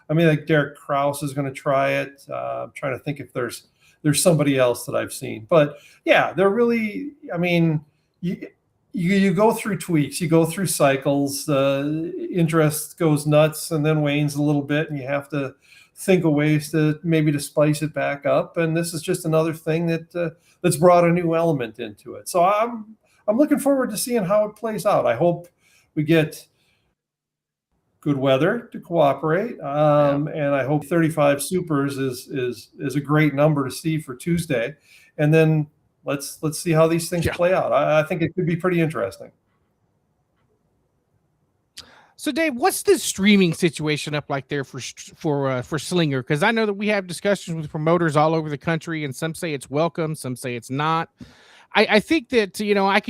like Derek Kraus is going to try it. I'm trying to think if there's somebody else that I've seen. But yeah, they're really, I mean, you go through tweaks, you go through cycles, interest goes nuts and then wanes a little bit, and you have to think of ways to spice it back up. And this is just another thing that's brought a new element into it. So I'm looking forward to seeing how it plays out. I hope we get good weather to cooperate, and I hope 35 supers is a great number to see for Tuesday, and then let's see how these things play out. I think it could be pretty interesting. So, Dave, what's the streaming situation up like there for Slinger? Because I know that we have discussions with promoters all over the country, and some say it's welcome, some say it's not. I think that, I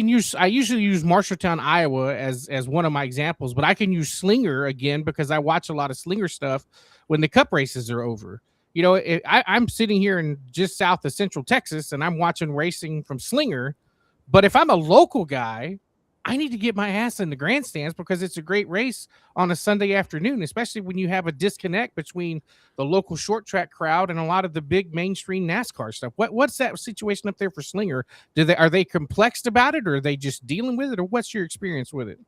usually use Marshalltown, Iowa as one of my examples, but I can use Slinger again because I watch a lot of Slinger stuff when the cup races are over. I'm sitting here in just south of Central Texas and I'm watching racing from Slinger, but if I'm a local guy, I need to get my ass in the grandstands because it's a great race on a Sunday afternoon, especially when you have a disconnect between the local short track crowd and a lot of the big mainstream NASCAR stuff. What's that situation up there for Slinger? Are they complexed about it, or are they just dealing with it, or what's your experience with it?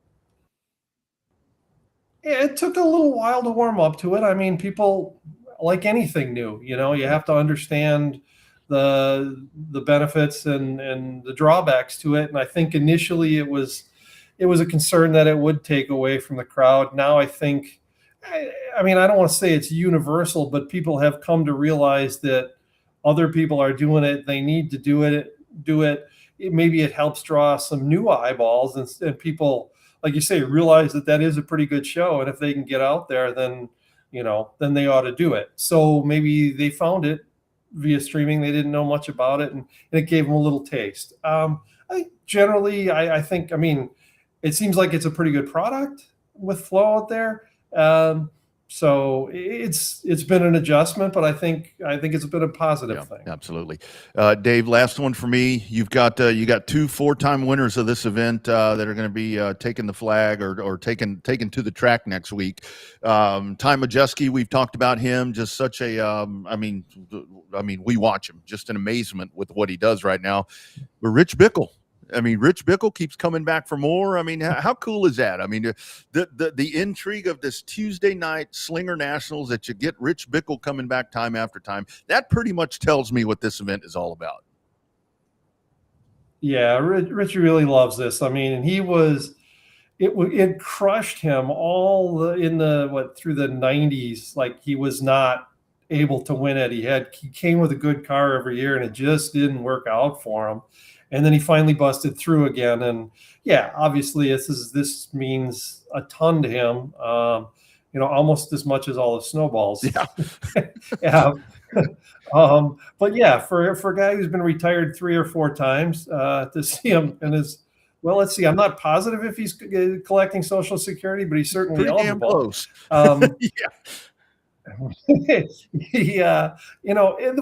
Yeah, it took a little while to warm up to it. I mean, people, like anything new, you have to understand the benefits and the drawbacks to it. And I think initially it was a concern that it would take away from the crowd. Now I think, I don't want to say it's universal, but people have come to realize that other people are doing it. They need to do it. Maybe it helps draw some new eyeballs, and people, like you say, realize that is a pretty good show. And if they can get out there, then they ought to do it. So maybe they found it via streaming. They didn't know much about it, and it gave them a little taste. I think, it seems like it's a pretty good product with Flow out there. So it's been an adjustment, but I think it's been a positive thing. Absolutely. Dave, last one for me. You got 2 4-time winners of this event that are going to be taking the flag or taken to the track next week. Ty Majeski, we've talked about him. Just such a I mean, we watch him, just an amazement with what he does right now. But Rich Bickle. Rich Bickle keeps coming back for more. How cool is that? The intrigue of this Tuesday night Slinger Nationals, that you get Rich Bickle coming back time after time, that pretty much tells me what this event is all about. Yeah, Richie really loves this. And it crushed him all through the 90s. Like, he was not able to win it. He came with a good car every year, and it just didn't work out for him. And then he finally busted through again. And yeah, obviously this means a ton to him. Almost as much as all the snowballs. Yeah. Yeah. But yeah, for a guy who's been retired 3 or 4 times, to see him in his, well, let's see, I'm not positive if he's collecting Social Security, but he's certainly pretty eligible. Damn close. Yeah.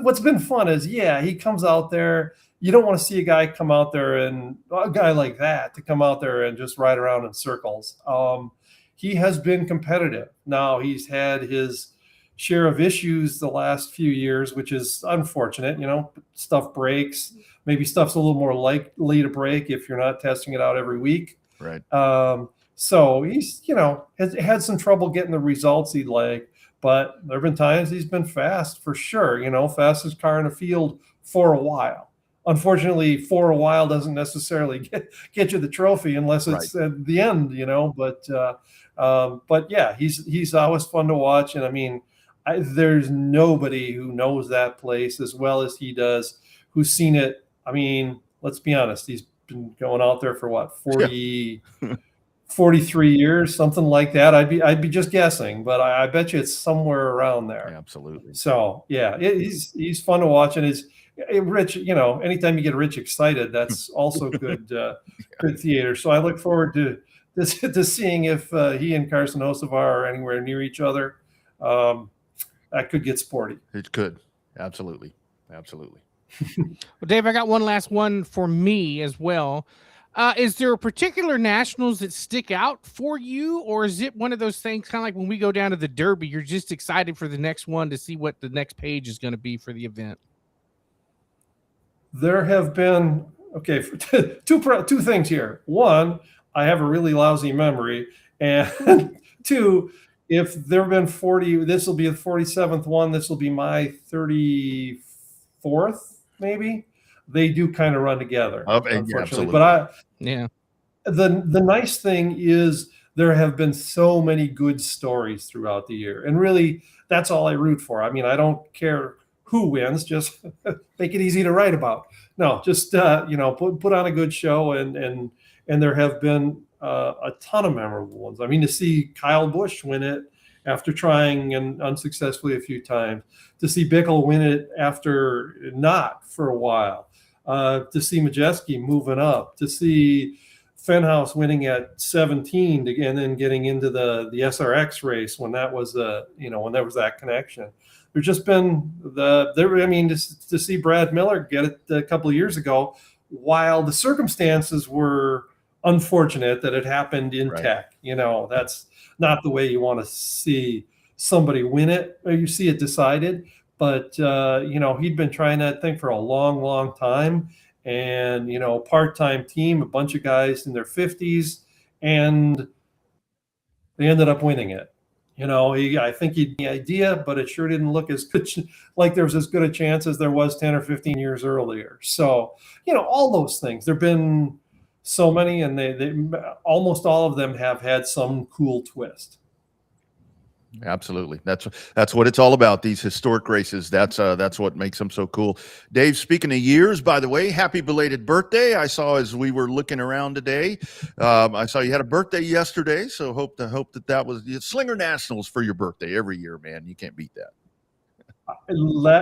What's been fun is, he comes out there. You don't want to see a guy come out there, and a guy like that to come out there and just ride around in circles. He has been competitive. Now, he's had his share of issues the last few years, which is unfortunate. Stuff breaks. Maybe stuff's a little more likely to break if you're not testing it out every week. Right. So he's, has had some trouble getting the results he'd like, but there have been times he's been fast for sure. Fastest car in the field for a while. Unfortunately, for a while doesn't necessarily get you the trophy unless it's at the end, But yeah, he's always fun to watch, and there's nobody who knows that place as well as he does, who's seen it. Let's be honest, he's been going out there for what, 43 years, something like that. I'd be just guessing, but I bet you it's somewhere around there. Absolutely. So yeah, he's fun to watch, and Rich, anytime you get Rich excited, that's also good theater. So I look forward to seeing if he and Carson Hocevar are anywhere near each other. That could get sporty. It could. Absolutely. Well, Dave, I got one last one for me as well. Is there a particular nationals that stick out for you, or is it one of those things kind of like when we go down to the Derby, you're just excited for the next one to see what the next page is going to be for the event? There have been, two things here. One, I have a really lousy memory, and 2, if there have been 40, this will be the 47th one. This will be my 34th, maybe. They do kind of run together, unfortunately. But the nice thing is there have been so many good stories throughout the year, and really that's all I root for. I don't care who wins, just make it easy to write about. No, just put on a good show, and there have been a ton of memorable ones. To see Kyle Busch win it after trying and unsuccessfully a few times, to see Bickle win it after not for a while, to see Majeski moving up, to see Fenhouse winning at 17 and then getting into the SRX race when that was when there was that connection. There's just been to see Brad Miller get it a couple of years ago, while the circumstances were unfortunate that it happened in tech. That's not the way you want to see somebody win it, or you see it decided. But he'd been trying that thing for a long, long time, and part-time team, a bunch of guys in their 50s, and they ended up winning it. I think he had the idea, but it sure didn't look as good, like there was as good a chance as there was 10 or 15 years earlier. So, all those things. There've been so many, and they almost all of them have had some cool twist. Absolutely. That's what it's all about. These historic races. That's what makes them so cool. Dave, speaking of years, by the way, happy belated birthday. I saw as we were looking around today, I saw you had a birthday yesterday. So hope that was Slinger Nationals for your birthday every year, man. You can't beat that.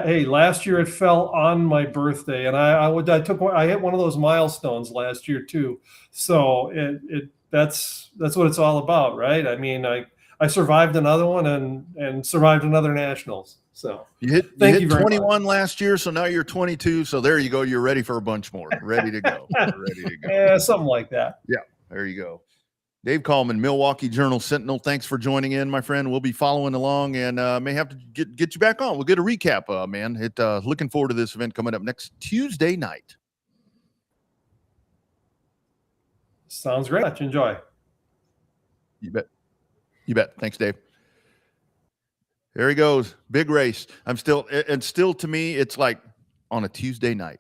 Hey, last year it fell on my birthday, and I hit one of those milestones last year too. So that's what it's all about, right? I survived another one and survived another nationals. So You hit thank you very 21 last year, so now you're 22. So there you go. You're ready for a bunch more. Ready to go. Ready to go. Yeah, something like that. Yeah, there you go. Dave Coleman, Milwaukee Journal Sentinel. Thanks for joining in, my friend. We'll be following along and may have to get you back on. We'll get a recap, man. Looking forward to this event coming up next Tuesday night. Sounds great. Enjoy. You bet. You bet. Thanks, Dave. There he goes. Big race. Still to me, it's like on a Tuesday night.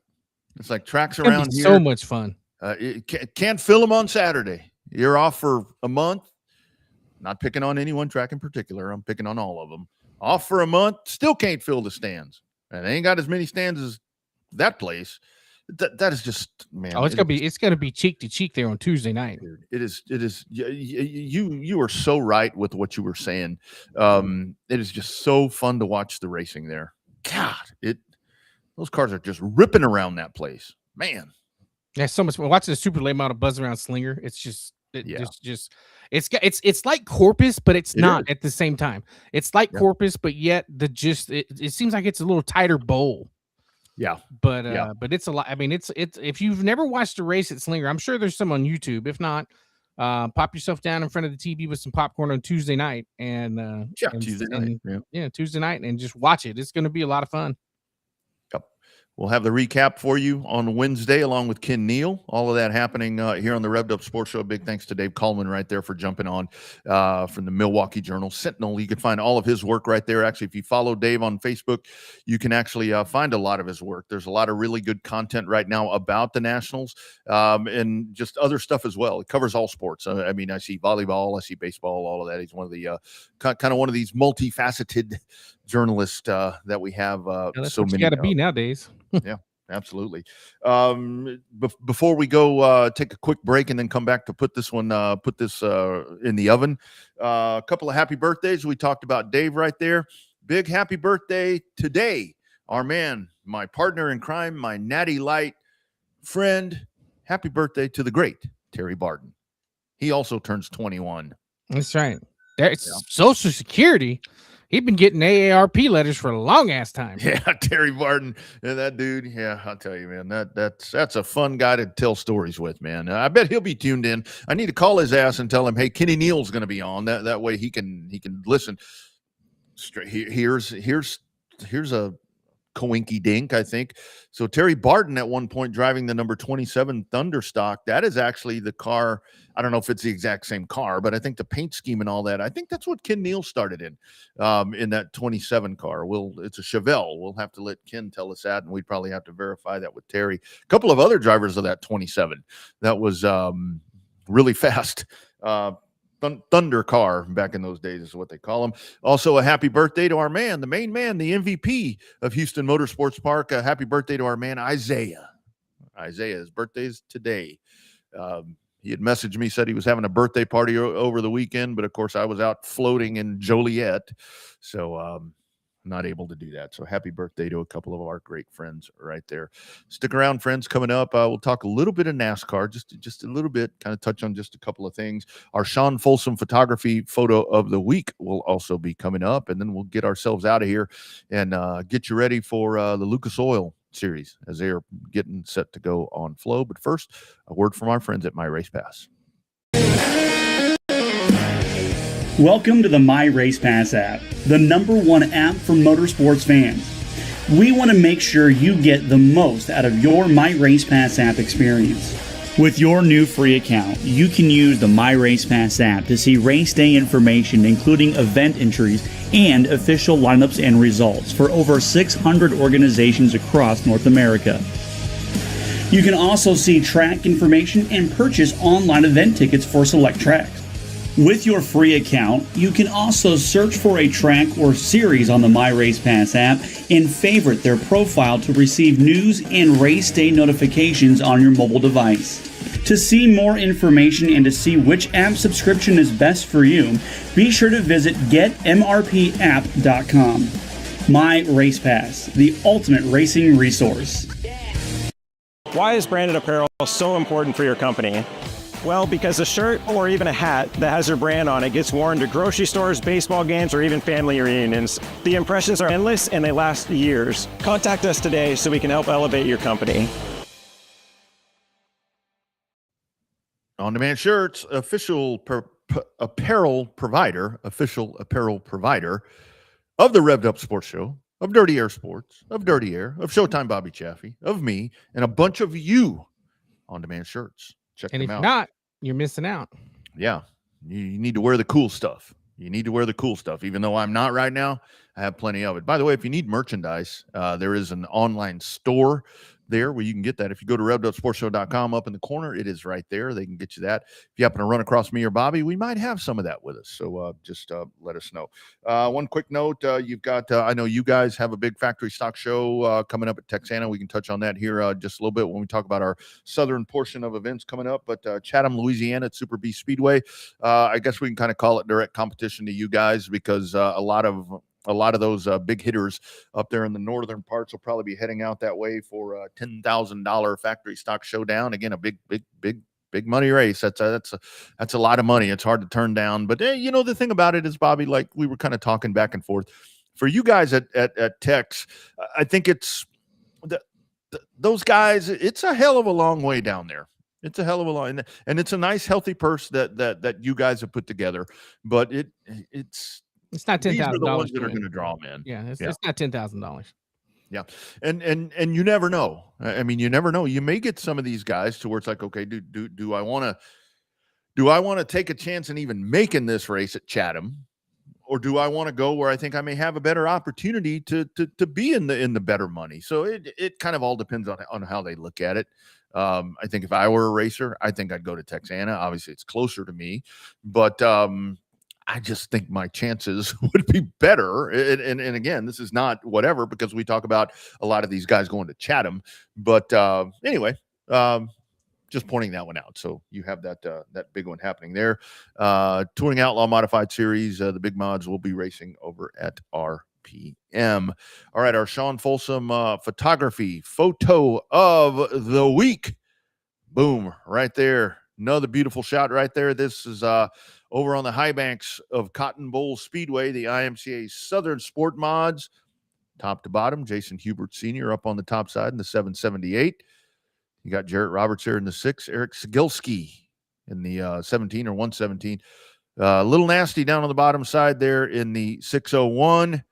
It's like tracks around here. So much fun. Can't fill them on Saturday. You're off for a month. Not picking on any one track in particular. I'm picking on all of them. Off for a month. Still can't fill the stands. And they ain't got as many stands as that place. That is just, man. Oh, it's gonna be cheek to cheek there on Tuesday night. It is. You are so right with what you were saying. It is just so fun to watch the racing there. God, those cars are just ripping around that place, man. Yeah, so much fun. Watching the super late model buzz around Slinger. It's just, it's like Corpus, but it's not at the same time. It's like Corpus, but yet it seems like it's a little tighter bowl. Yeah, but it's a lot. I mean, it's if you've never watched a race at Slinger, I'm sure there's some on YouTube. If not, pop yourself down in front of the TV with some popcorn on Tuesday night and Tuesday night and just watch it. It's going to be a lot of fun. We'll have the recap for you on Wednesday along with Ken Neal. All of that happening here on the Revved Up Sports Show. Big thanks to Dave Coleman right there for jumping on from the Milwaukee Journal Sentinel. You can find all of his work right there. Actually, if you follow Dave on Facebook, you can actually find a lot of his work. There's a lot of really good content right now about the Nationals and just other stuff as well. It covers all sports. I mean, I see volleyball, I see baseball, all of that. He's one of the kind of one of these multifaceted journalists that we have. That's so what many. You got to be nowadays. Yeah, absolutely. Before we go take a quick break and then come back to put this in the oven, a couple of happy birthdays. We talked about Dave right there. Big happy birthday today. Our man, my partner in crime, my natty light friend. Happy birthday to the great Terry Barton. He also turns 21. That's right. There's Social Security. He's been getting AARP letters for a long ass time. Yeah, Terry Barton and that dude. Yeah, I'll tell you, man, that's a fun guy to tell stories with, man. I bet he'll be tuned in. I need to call his ass and tell him, hey, Kenny Neal's going to be on. That way he can listen. Straight here's a coinky dink, I think. So Terry Barton at one point driving the number 27 Thunderstock. That is actually the car. I don't know if it's the exact same car, but I think the paint scheme and all that, I think that's what Ken Neal started in that 27 car. It's a Chevelle. We'll have to let Ken tell us that, and we'd probably have to verify that with Terry. A couple of other drivers of that 27. That was really fast. Thunder car back in those days is what they call them. Also, a happy birthday to our man, the main man, the MVP of Houston Motorsports Park. A happy birthday to our man, Isaiah. His birthday is today. He had messaged me, said he was having a birthday party over the weekend, but of course I was out floating in Joliet, so not able to do that. So happy birthday to a couple of our great friends right there. Stick around, friends. Coming up, we'll talk a little bit of NASCAR, just a little bit, kind of touch on just a couple of things. Our Sean Folsom photography photo of the week will also be coming up, and then we'll get ourselves out of here and get you ready for the Lucas Oil series as they are getting set to go on flow. But first, a word from our friends at My Race Pass. Welcome to the My Race Pass app, the #1 app for motorsports fans. We want to make sure you get the most out of your My Race Pass app experience. With your new free account, you can use the My Race Pass app to see race day information, including event entries and official lineups and results for over 600 organizations across North America. You can also see track information and purchase online event tickets for select tracks. With your free account, you can also search for a track or series on the My Race Pass app and favorite their profile to receive news and race day notifications on your mobile device. To see more information and to see which app subscription is best for you, be sure to visit getmrpapp.com. My Race Pass, the ultimate racing resource. Why is branded apparel so important for your company? Well, because a shirt or even a hat that has your brand on it gets worn to grocery stores, baseball games, or even family reunions. The impressions are endless and they last years. Contact us today so we can help elevate your company. On Demand Shirts, official apparel provider of the Revved Up Sports Show, of Dirty Air Sports, of Dirty Air, of Showtime Bobby Chaffee, of me, and a bunch of you on Demand Shirts. Check And them if out. not, you're missing out. Yeah, you need to wear the cool stuff. You need to wear the cool stuff. Even though I'm not right now, I have plenty of it. By the way, if you need merchandise, there is an online store there where you can get that. If you go to revvedupsportshow.com, up in the corner, it is right there. They can get you that. If you happen to run across me or Bobby, we might have some of that with us. So just let us know. One quick note, you've got, I know you guys have a big factory stock show coming up at Texana. We can touch on that here just a little bit when we talk about our southern portion of events coming up. But Chatham, Louisiana at Super B Speedway, I guess we can kind of call it direct competition to you guys because a lot of those big hitters up there in the northern parts will probably be heading out that way for a $10,000 factory stock showdown. Again, a big money race. That's a lot of money. It's hard to turn down. But the thing about it is, Bobby, like we were kind of talking back and forth. For you guys at Tex, I think it's those guys. It's a hell of a long way down there. It's a hell of a long, and it's a nice, healthy purse that you guys have put together. But it's not $10,000. These are the ones that are going to draw, man. Yeah, it's not $10,000. Yeah, and you never know. I mean, you never know. You may get some of these guys to where it's like, okay, do I want to take a chance in even making this race at Chatham, or do I want to go where I think I may have a better opportunity to be in the better money? So it kind of all depends on how they look at it. I think if I were a racer, I think I'd go to Texana. Obviously, it's closer to me, but I just think my chances would be better. And again, this is not whatever, because we talk about a lot of these guys going to Chatham. But anyway, just pointing that one out. So you have that big one happening there. Touring Outlaw Modified Series, the big mods will be racing over at RPM. All right, our Sean Folsom photography photo of the week. Boom, right there. Another beautiful shot right there. This is over on the high banks of Cotton Bowl Speedway, the IMCA Southern Sport Mods, top to bottom. Jason Hubert Sr. up on the top side in the 778. You got Jarrett Roberts there in the 6. Eric Sigilski in the 17 or 117. Little Nasty down on the bottom side there in the 601.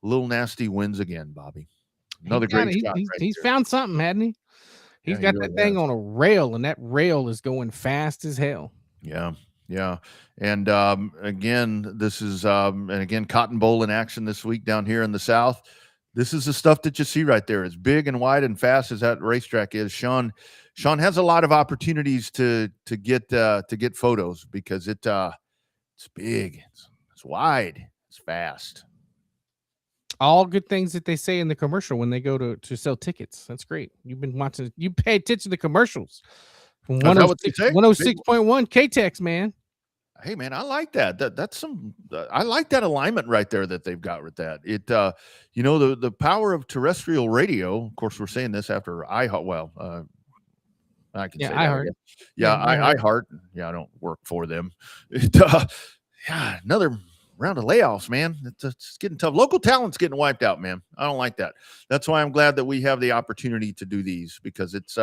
Little Nasty wins again, Bobby. Another great shot. He's found something, hadn't he? He's got that thing on a rail, and that rail is going fast as hell. Yeah. And again, this is and again, Cotton Bowl in action this week down here in the South. This is the stuff that you see right there. As big and wide and fast as that racetrack is, Sean has a lot of opportunities to get photos because it's big, it's wide, it's fast. All good things that they say in the commercial when they go to sell tickets. That's great. You've been watching. You pay attention to commercials. 106.1 K-Tex, man. Hey, man, I like that. That's some. I like that alignment right there that they've got with that. It, the power of terrestrial radio. Of course, we're saying this after iHeart. Well, I can say iHeart. iHeart. Yeah, I don't work for them. Another round of layoffs, man. It's getting tough. Local talent's getting wiped out, man. I don't like that. That's why I'm glad that we have the opportunity to do these, because it's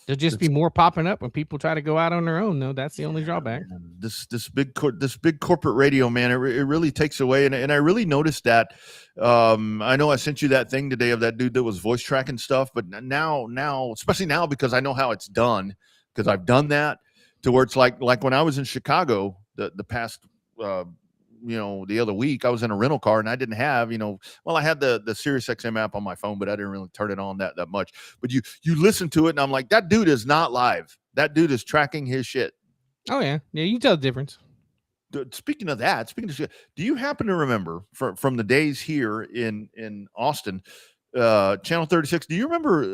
there'll just be more popping up when people try to go out on their own, though. That's the only drawback. This big corporate radio, man, it really takes away. And I really noticed that. I know I sent you that thing today of that dude that was voice tracking stuff, but now, especially now, because I know how it's done, because I've done that, to where it's like when I was in Chicago the past the other week, I was in a rental car and I didn't have, I had the Sirius XM app on my phone, but I didn't really turn it on that much. But you listen to it and I'm like, that dude is not live. That dude is tracking his shit. Oh yeah. Yeah. You tell the difference. Speaking of shit, do you happen to remember from the days here in Austin, Channel 36, do you remember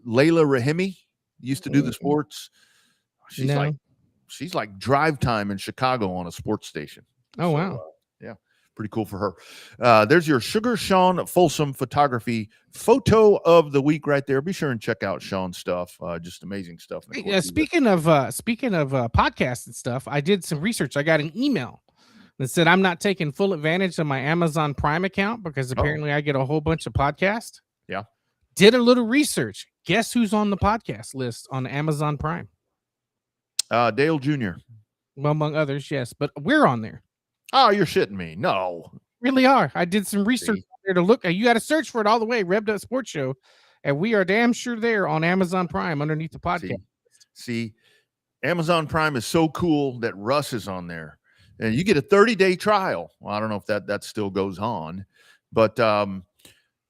Layla Rahimi used to do the sports? She's like drive time in Chicago on a sports station. Oh, wow. Yeah. pretty cool for her. There's your Sugar Sean Folsom photography photo of the week right there. Be sure and check out Sean's stuff. Just amazing stuff. And of Hey, course, speaking of podcasts and stuff, I did some research. I got an email that said I'm not taking full advantage of my Amazon Prime account because apparently I get a whole bunch of podcasts. Yeah. Did a little research. Guess who's on the podcast list on Amazon Prime? Dale Jr. Well, among others, yes, but we're on there. Oh, you're shitting me. No. Really are. I did some research there to look. You got to search for it all the way. Revved Sports Show, and we are damn sure there on Amazon Prime underneath the podcast. See, Amazon Prime is so cool that Russ is on there, and you get a 30-day trial. Well, I don't know if that still goes on, but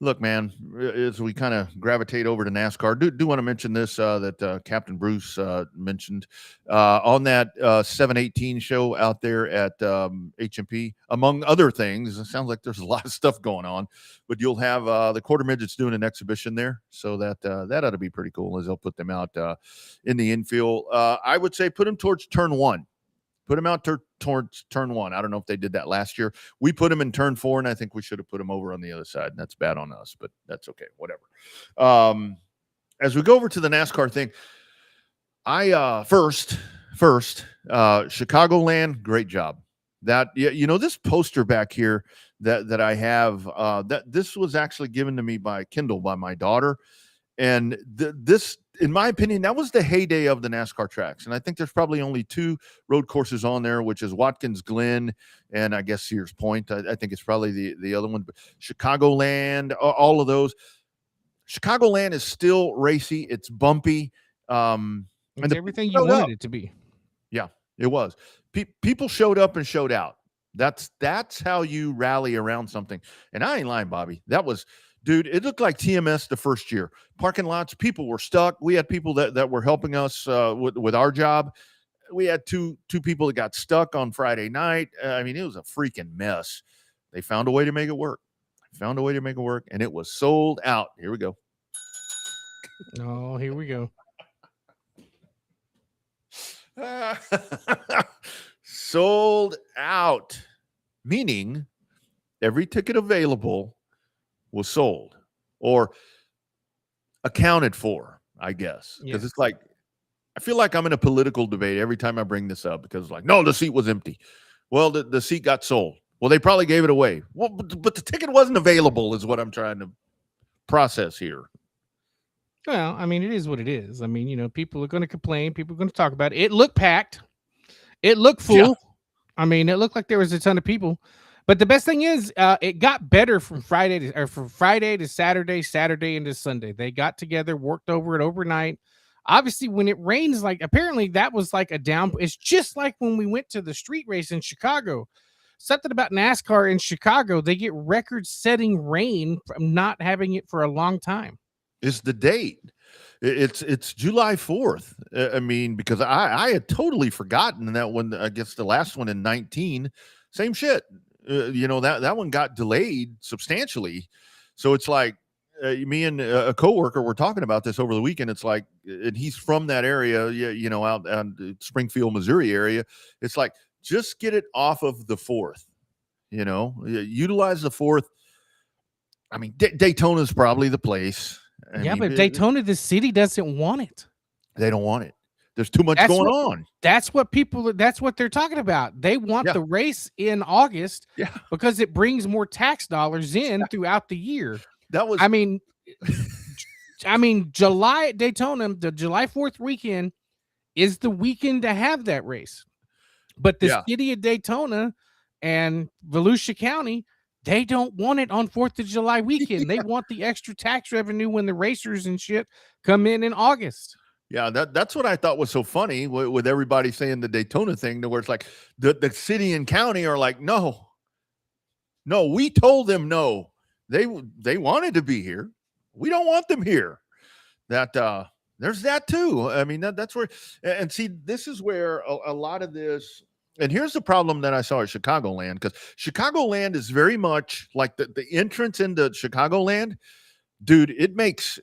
look, man, as we kind of gravitate over to NASCAR, do want to mention this that Captain Bruce mentioned on that 718 show out there at HMP, among other things. It sounds like there's a lot of stuff going on, but you'll have the Quarter Midgets doing an exhibition there, so that ought to be pretty cool as they'll put them out in the infield. I would say put them towards turn one. Put them out towards turn one. I don't know if they did that last year. We put them in turn 4, and I think we should have put them over on the other side. And that's bad on us, but that's okay. Whatever. As we go over to the NASCAR thing, I first Chicagoland, great job. That this poster back here that I have, that this was actually given to me by Kindle by my daughter. And this, in my opinion, that was the heyday of the NASCAR tracks. And I think there's probably only 2 road courses on there, which is Watkins Glen and I guess Sears Point. I think it's probably the other one. But Chicagoland, all of those. Chicagoland is still racy. It's bumpy. It's everything you wanted it to be. Yeah, it was. People showed up and showed out. That's how you rally around something. And I ain't lying, Bobby. That was... Dude, it looked like TMS the first year. Parking lots, people were stuck. We had people that were helping us with our job. We had two people that got stuck on Friday night. I mean, it was a freaking mess. They found a way to make it work. And it was sold out. Here we go. Oh, here we go. Sold out, meaning every ticket available was sold or accounted for, I guess. Because It's like, I feel like I'm in a political debate every time I bring this up because like, no, the seat was empty. Well, the seat got sold. Well, they probably gave it away. Well, but the ticket wasn't available is what I'm trying to process here. Well, I mean, it is what it is. I mean, people are going to complain. People are going to talk about it. It looked packed. It looked full. Yeah. I mean, it looked like there was a ton of people. But the best thing is, it got better from Friday to Saturday, Saturday into Sunday. They got together, worked over it overnight. Obviously, when it rains, like apparently that was like a down. It's just like when we went to the street race in Chicago. Something about NASCAR in Chicago, they get record-setting rain from not having it for a long time. It's the date. It's July 4th. I mean, because I had totally forgotten that one. I guess the last one in 19, same shit. That one got delayed substantially. So it's like me and a coworker were talking about this over the weekend. It's like, and he's from that area, out Springfield, Missouri area. It's like, just get it off of the 4th, utilize the 4th. I mean, Daytona's probably the place. I mean, but Daytona, the city doesn't want it. They don't want it. There's too much going on. That's what they're talking about. They want the race in August because it brings more tax dollars in throughout the year. I mean, July at Daytona, the July 4th weekend is the weekend to have that race. But the city of Daytona and Volusia County, they don't want it on 4th of July weekend. They want the extra tax revenue when the racers and shit come in August. Yeah, that's what I thought was so funny with everybody saying the Daytona thing, where it's like the city and county are like, no, we told them no. They wanted to be here. We don't want them here. That there's that too. I mean, that's where, and see, this is where a lot of this, and here's the problem that I saw at Chicagoland, because Chicagoland is very much like the entrance into Chicagoland, dude, it makes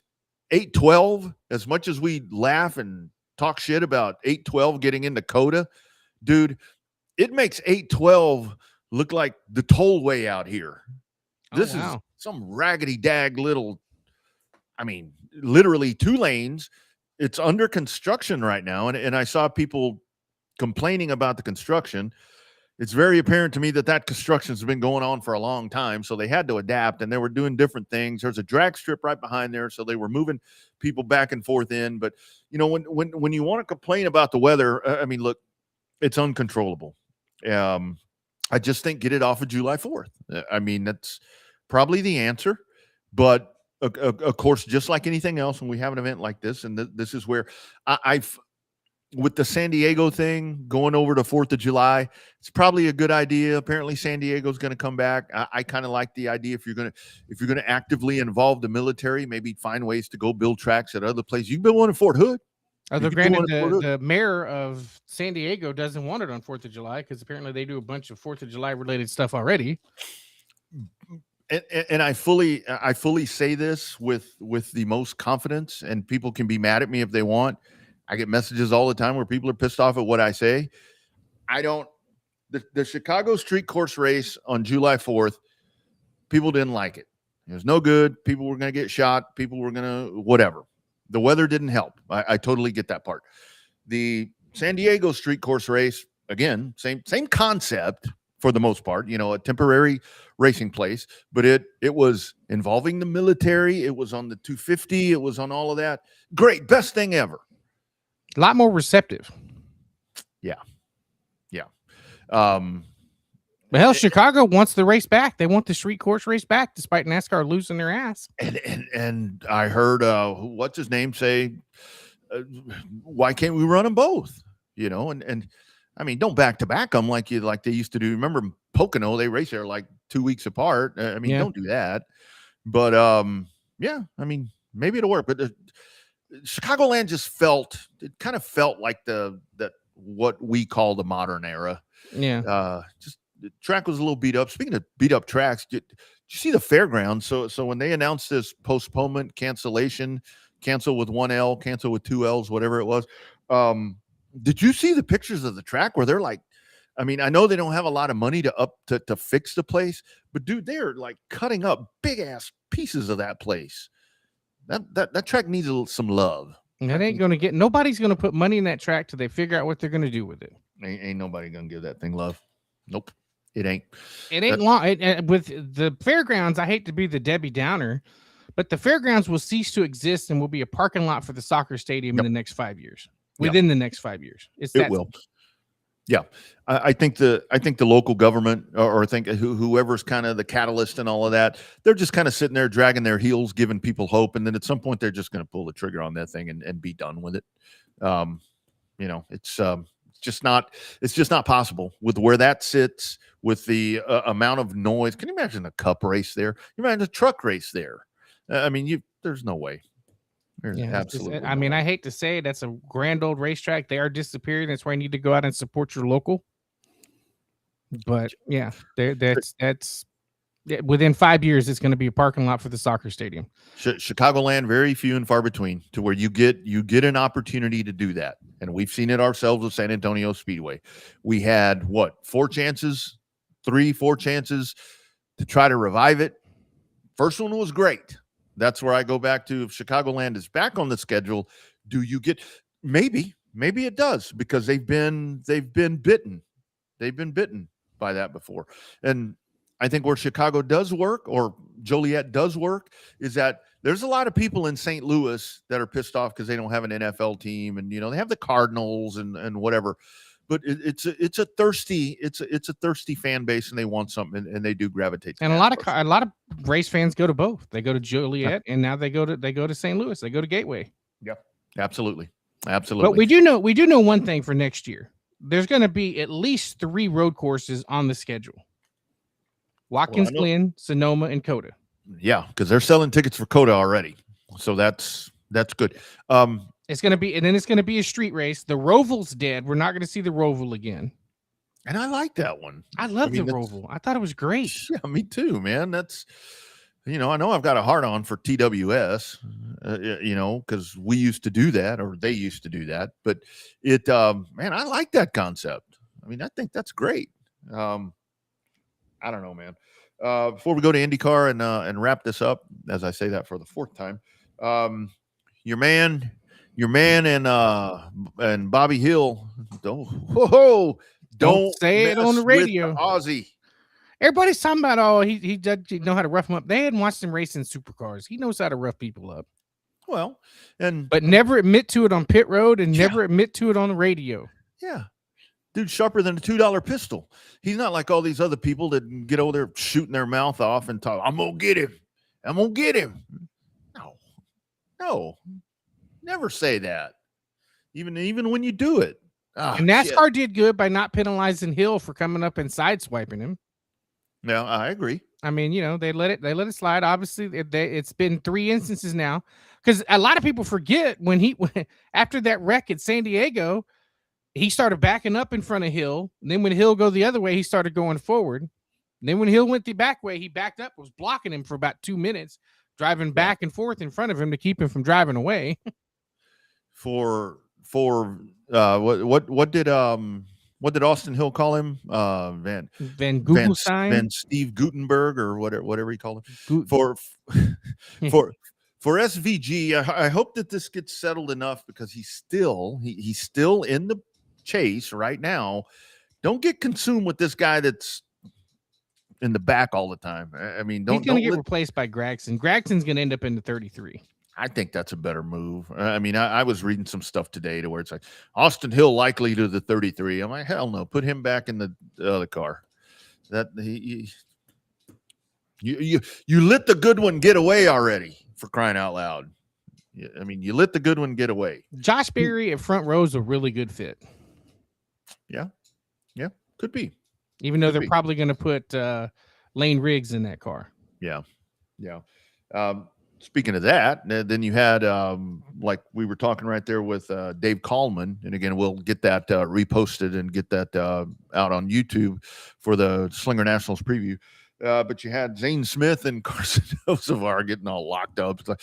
812, as much as we laugh and talk shit about 812 getting into Coda, dude, it makes 812 looked like the tollway out here. This is wow. some raggedy dag little, I mean, literally 2 lanes. It's under construction right now. And I saw people complaining about the construction. It's very apparent to me that construction has been going on for a long time. So they had to adapt, and they were doing different things. There's a drag strip right behind there. So they were moving people back and forth in. But, when you want to complain about the weather, I mean, look, it's uncontrollable. I just think get it off of July 4th. I mean, that's probably the answer. But of course, just like anything else, when we have an event like this, and this is where I've with the San Diego thing going over to 4th of July, it's probably a good idea. Apparently San Diego's going to come back. I kind of like the idea if you're going to actively involve the military, maybe find ways to go build tracks at other places. You can build one in Fort Hood. Although granted, the mayor of San Diego doesn't want it on 4th of July because apparently they do a bunch of 4th of July related stuff already. And I fully say this with the most confidence, and people can be mad at me if they want. I get messages all the time where people are pissed off at what I say. The Chicago street course race on July 4th, people didn't like it. It was no good. People were going to get shot. People were going to whatever. The weather didn't help. I totally get that part. The San Diego street course race, again, same concept for the most part, a temporary racing place, but it was involving the military. It was on the 250. It was on all of that. Great. Best thing ever. A lot more receptive. Yeah. But hell, Chicago wants the race back. They want the street course race back, despite NASCAR losing their ass. And I heard what's his name say, why can't we run them both? And I mean, don't back to back them like they used to do. Remember Pocono? They race there like 2 weeks apart. I mean, Don't do that. But yeah, I mean, maybe it'll work. But Chicagoland just kind of felt like what we call the modern era. Yeah. Just the track was a little beat up. Speaking of beat up tracks, did you see the fairground? So when they announced this postponement, cancellation, cancel with 1 L, cancel with 2 L's, whatever it was. Did you see the pictures of the track where they're like, I mean, I know they don't have a lot of money to fix the place, but dude, they're like cutting up big ass pieces of that place. That track needs some love. That ain't going to get, nobody's going to put money in that track till they figure out what they're going to do with it. Ain't nobody going to give that thing love. Nope. It ain't. It ain't long. With the fairgrounds, I hate to be the Debbie Downer, but the fairgrounds will cease to exist and will be a parking lot for the soccer stadium in the next 5 years. Within the next 5 years. It will. Yeah. I think the local government or I think whoever's kind of the catalyst and all of that, they're just kind of sitting there dragging their heels, giving people hope. And then at some point they're just going to pull the trigger on that thing and be done with it. It's just not possible with where that sits, with the amount of noise. Can you imagine a cup race there? You imagine a truck race there? I mean, there's no way. Absolutely. I mean, I hate to say it, that's a grand old racetrack. They are disappearing. That's why you need to go out and support your local. But yeah, that's within 5 years, it's going to be a parking lot for the soccer stadium. Chicagoland, very few and far between to where you get an opportunity to do that. And we've seen it ourselves with San Antonio Speedway. We had 4 chances to try to revive it. First one was great. That's where I go back to, if Chicagoland is back on the schedule, do you get, maybe it does, because they've been bitten. They've been bitten by that before. And I think where Chicago does work, or Joliet does work, is that there's a lot of people in St. Louis that are pissed off because they don't have an NFL team, and they have the Cardinals and whatever. But it's a thirsty fan base, and they want something, and they do gravitate. And a lot of race fans go to both. They go to Joliet, and now they go to St. Louis. They go to Gateway. Yep, absolutely. But we do know one thing for next year. There's going to be at least 3 road courses on the schedule: Watkins Glen, Sonoma, and Coda. Yeah, because they're selling tickets for Coda already, so that's good. It's going to be a street race. The Roval's dead. We're not going to see the Roval again. And I like that one. I love the Roval. I thought it was great. Yeah, me too, man. That's, I know I've got a heart on for TWS, because we used to do that, or they used to do that. But man, I like that concept. I mean, I think that's great. I don't know, man. Before we go to IndyCar and wrap this up, as I say that for the fourth time, your man and Bobby Hill don't say it on the mess with radio. Aussie. Everybody's talking about, oh, he doesn't know how to rough him up. They hadn't watched him race in supercars. He knows how to rough people up. Well, but never admit to it on pit road and never admit to it on the radio. Yeah. Dude, sharper than a $2 pistol. He's not like all these other people that get over there shooting their mouth off and talk, I'm going to get him. I'm going to get him. No, never say that. Even when you do it. And NASCAR did good by not penalizing Hill for coming up and sideswiping him. Yeah, I agree. I mean, they let it slide. Obviously, it's been 3 instances now, because a lot of people forget when after that wreck at San Diego, he started backing up in front of Hill. And then when Hill go the other way, he started going forward. And then when Hill went the back way, he backed up, was blocking him for about 2 minutes, driving back and forth in front of him to keep him from driving away. What did Austin Hill call him? Van Steve Gutenberg or whatever he called him. For SVG, I hope that this gets settled enough, because he's still in the chase right now. Don't get consumed with this guy that's in the back all the time. I mean, he's going to get replaced by Gragson. Gragson's going to end up in the 33. I think that's a better move. I mean, I was reading some stuff today to where it's like Austin Hill likely to the 33. I'm like, hell no, put him back in the other car. That you let the good one get away already, for crying out loud. I mean, you let the good one get away. Josh Berry at front row is a really good fit. Yeah, could be. Even though they're probably going to put Lane Riggs in that car. Yeah. Speaking of that, then you had, like we were talking right there with Dave Kallman, and again, we'll get that reposted and get that out on YouTube for the Slinger Nationals preview. But you had Zane Smith and Carson Osavar getting all locked up. It's like,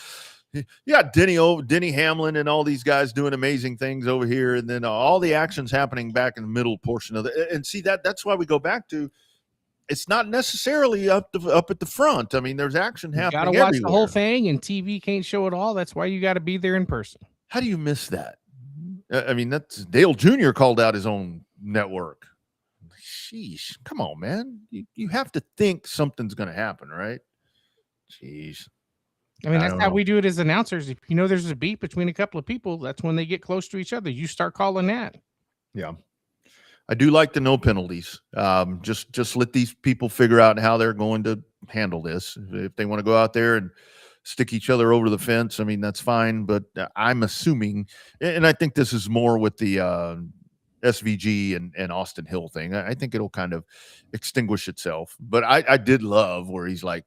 yeah, Denny Hamlin and all these guys doing amazing things over here, and then all the action's happening back in the middle portion of the. And see that's why we go back to. It's not necessarily up at the front. I mean, there's action happening. You got to watch the whole thing, and TV can't show it all. That's why you got to be there in person. How do you miss that? I mean, that's Dale Jr. called out his own network. Sheesh, come on, man. You have to think something's going to happen, right? Jeez. I mean, that's how we do it as announcers. If you know there's a beat between a couple of people, that's when they get close to each other. You start calling that. Yeah. I do like the no penalties. Just let these people figure out how they're going to handle this. If they want to go out there and stick each other over the fence, I mean, that's fine. But I'm assuming, and I think this is more with the SVG and Austin Hill thing. I think it'll kind of extinguish itself. But I did love where he's like,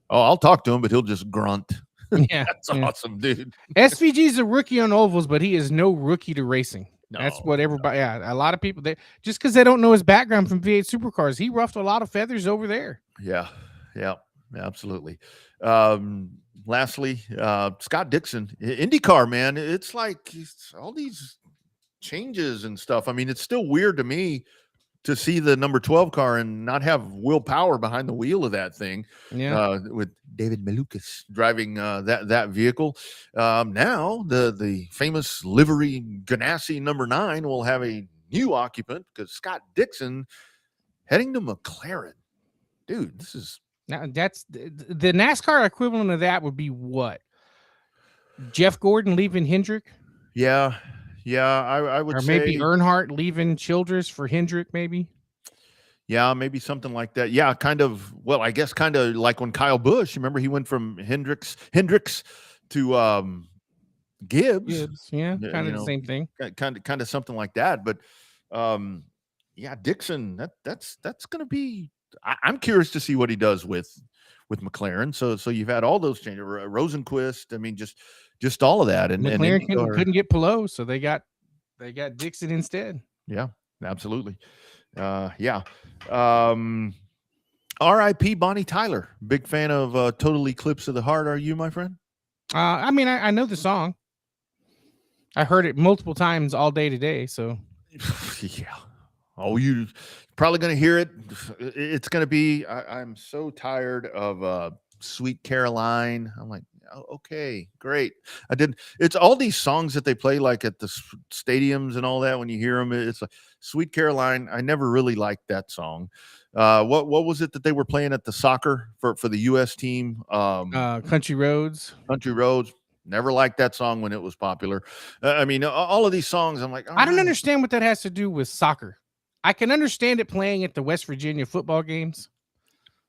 oh, I'll talk to him, but he'll just grunt. Yeah, that's awesome, dude. SVG's a rookie on ovals, but he is no rookie to racing. No, that's what everybody. Yeah, a lot of people. Just because they don't know his background from V8 supercars, he roughed a lot of feathers over there. Yeah, absolutely. Lastly, Scott Dixon, IndyCar, man. It's like all these changes and stuff. I mean, it's still weird to me to see the number 12 car and not have Will Power behind the wheel of that thing. Yeah, with David Malukas driving that vehicle. Now the famous livery Ganassi number 9 will have a new occupant, because Scott Dixon heading to McLaren. Dude, this is now that's the NASCAR equivalent of that would be what? Jeff Gordon leaving Hendrick? Yeah, I would say, or maybe Earnhardt leaving Childress for Hendrick, maybe. Yeah, maybe something like that. Yeah, kind of. Well, I guess kind of like when Kyle Busch. Remember, he went from Hendricks to Gibbs. Yeah, kind of the same thing. Kind of something like that. But yeah, Dixon. That's going to be. I'm curious to see what he does with McLaren. So you've had all those changes. Rosenquist. I mean, just all of that. And McLaren couldn't get Pelot, so they got Dixon instead. Yeah, absolutely. Yeah. R.I.P. Bonnie Tyler. Big fan of Total Eclipse of the Heart. Are you, my friend? I mean, I know the song. I heard it multiple times all day today. So yeah. Oh, you probably going to hear it. It's going to be. I'm so tired of Sweet Caroline. I'm like, oh, okay, great. I did. It's all these songs that they play like at the stadiums and all that. When you hear them, it's like Sweet Caroline. I never really liked that song. What was it that they were playing at the soccer for the U.S. team? Country Roads. Country Roads. Never liked that song when it was popular. I mean, all of these songs, I'm like, all I don't right. understand what that has to do with soccer. I can understand it playing at the West Virginia football games.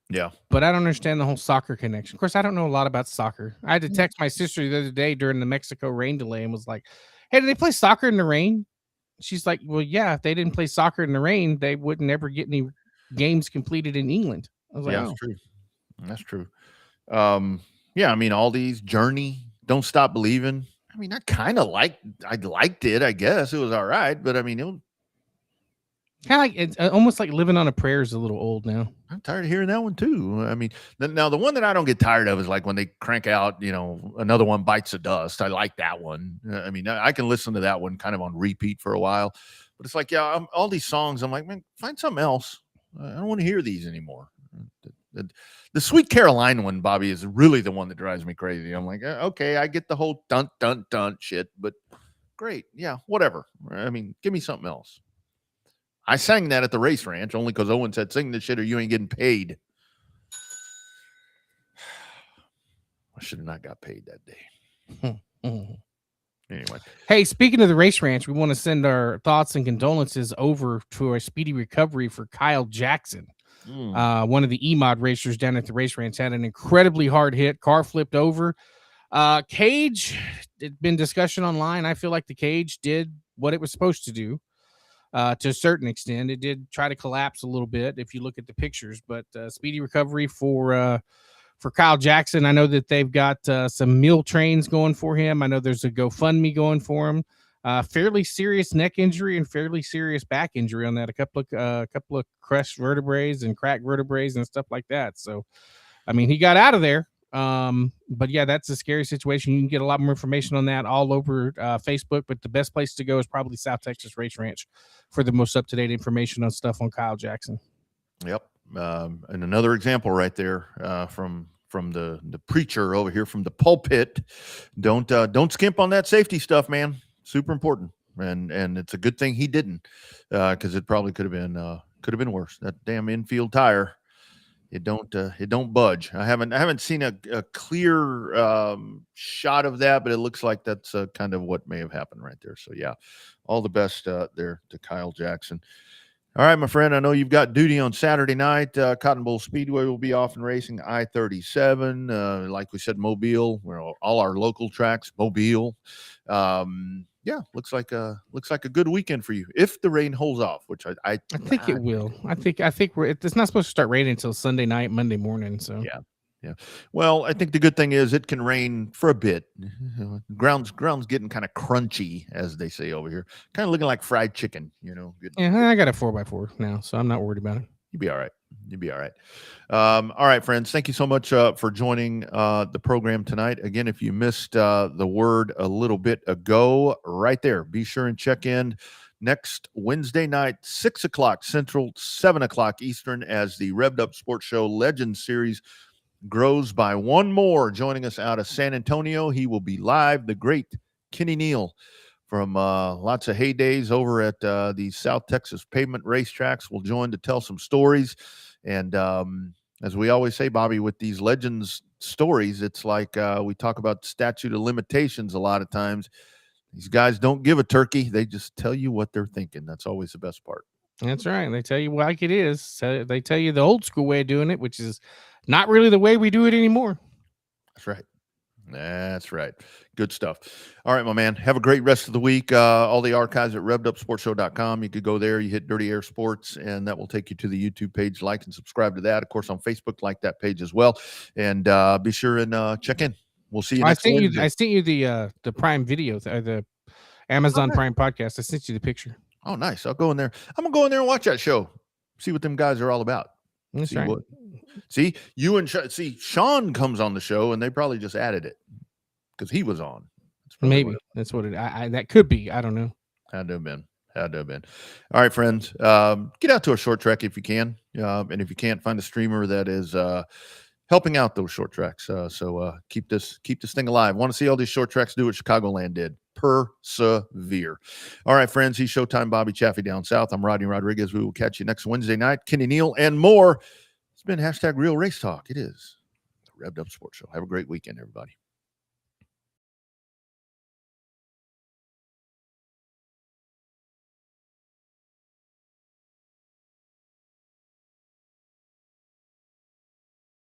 Yeah. But I don't understand the whole soccer connection. Of course, I don't know a lot about soccer. I had to text my sister the other day during the Mexico rain delay and was like, hey, do they play soccer in the rain? She's like, well, yeah, if they didn't play soccer in the rain, they would never get any games completed in England. I was like, Yeah, that's true. That's true. Yeah, I mean, all these Journey, Don't Stop Believing. I mean, I liked it, I guess. It was all right, but I mean, kind of like it's almost like Living on a Prayer is a little old now. I'm tired of hearing that one too. I mean, now the one that I don't get tired of is like when they crank out, another one, Bites the Dust. I like that one. I mean, I can listen to that one kind of on repeat for a while, but it's like, yeah, all these songs, I'm like, man, find something else. I don't want to hear these anymore. The Sweet Caroline one, Bobby, is really the one that drives me crazy. I'm like, okay, I get the whole dun dun dun shit, but great, yeah, whatever. I mean, give me something else. I sang that at the race ranch only because Owen said, "Sing this shit or you ain't getting paid." I should have not got paid that day. Anyway, hey, speaking of the race ranch, we want to send our thoughts and condolences over to a speedy recovery for Kyle Jackson. One of the E-Mod racers down at the race ranch had an incredibly hard hit. Car flipped over. Cage, it's been discussion online. I feel like the cage did what it was supposed to do to a certain extent. It did try to collapse a little bit if you look at the pictures, but speedy recovery for Kyle Jackson. I know that they've got some meal trains going for him. I know there's a GoFundMe going for him. Fairly serious neck injury and fairly serious back injury on that. A couple of crushed vertebrae and cracked vertebrae and stuff like that. So, I mean, he got out of there. But yeah, that's a scary situation. You can get a lot more information on that all over Facebook. But the best place to go is probably South Texas Race Ranch for the most up-to-date information on stuff on Kyle Jackson. Yep. And another example right there from the preacher over here from the pulpit. Don't skimp on that safety stuff, man. Super important, and it's a good thing he didn't, because it probably could have been worse. That damn infield tire, it don't budge. I haven't seen a clear shot of that, but it looks like that's kind of what may have happened right there. So yeah, all the best there to Kyle Jackson. All right, my friend, I know you've got duty on Saturday night. Cotton Bowl Speedway will be off and racing. I-37, like we said, Mobile, all our local tracks, Mobile. Yeah, looks like a good weekend for you if the rain holds off, which I think it will. I think it's not supposed to start raining until Sunday night, Monday morning. So yeah. Well, I think the good thing is it can rain for a bit. Ground's getting kind of crunchy, as they say over here. Kind of looking like fried chicken, Good. Yeah, I got a 4x4 now, so I'm not worried about it. You'll be all right. All right, friends. Thank you so much for joining the program tonight. Again, if you missed the word a little bit ago, right there, be sure and check in next Wednesday night, 6 o'clock Central, 7 o'clock Eastern, as the Revved Up Sports Show Legends Series grows by one more. Joining us out of San Antonio, he will be live, the great Kenny Neal from lots of heydays over at the South Texas pavement racetracks will join to tell some stories. And as we always say, Bobby, with these legends stories, it's like we talk about statute of limitations a lot of times. These guys don't give a turkey. They just tell you what they're thinking. That's always the best part. That's right. They tell you like it is. So they tell you the old school way of doing it, which is not really the way we do it anymore. That's right. Good stuff. All right, my man. Have a great rest of the week. All the archives at revvedupsportshow.com. You could go there. You hit Dirty Air Sports, and that will take you to the YouTube page. Like and subscribe to that. Of course, on Facebook, like that page as well. And be sure and check in. We'll see you next Wednesday. I sent you the Prime video, the Amazon Prime podcast. I sent you the picture. Oh, nice. I'll go in there. I'm going to go in there and watch that show. See what them guys are all about. That's right. See, you and Sean comes on the show, and they probably just added it because he was on. Maybe that's what it. That could be. I don't know. Had to have been. Had to have been. All right, friends. Get out to a short track if you can. And if you can't, find a streamer that is helping out those short tracks. So keep this thing alive. Want to see all these short tracks do what Chicagoland did. Persevere. All right, friends. He's Showtime Bobby Chaffee down south. I'm Rodney Rodriguez. We will catch you next Wednesday night. Kenny Neal and more. It's been #Real Race Talk. It is the Revved Up Sports Show. Have a great weekend, everybody.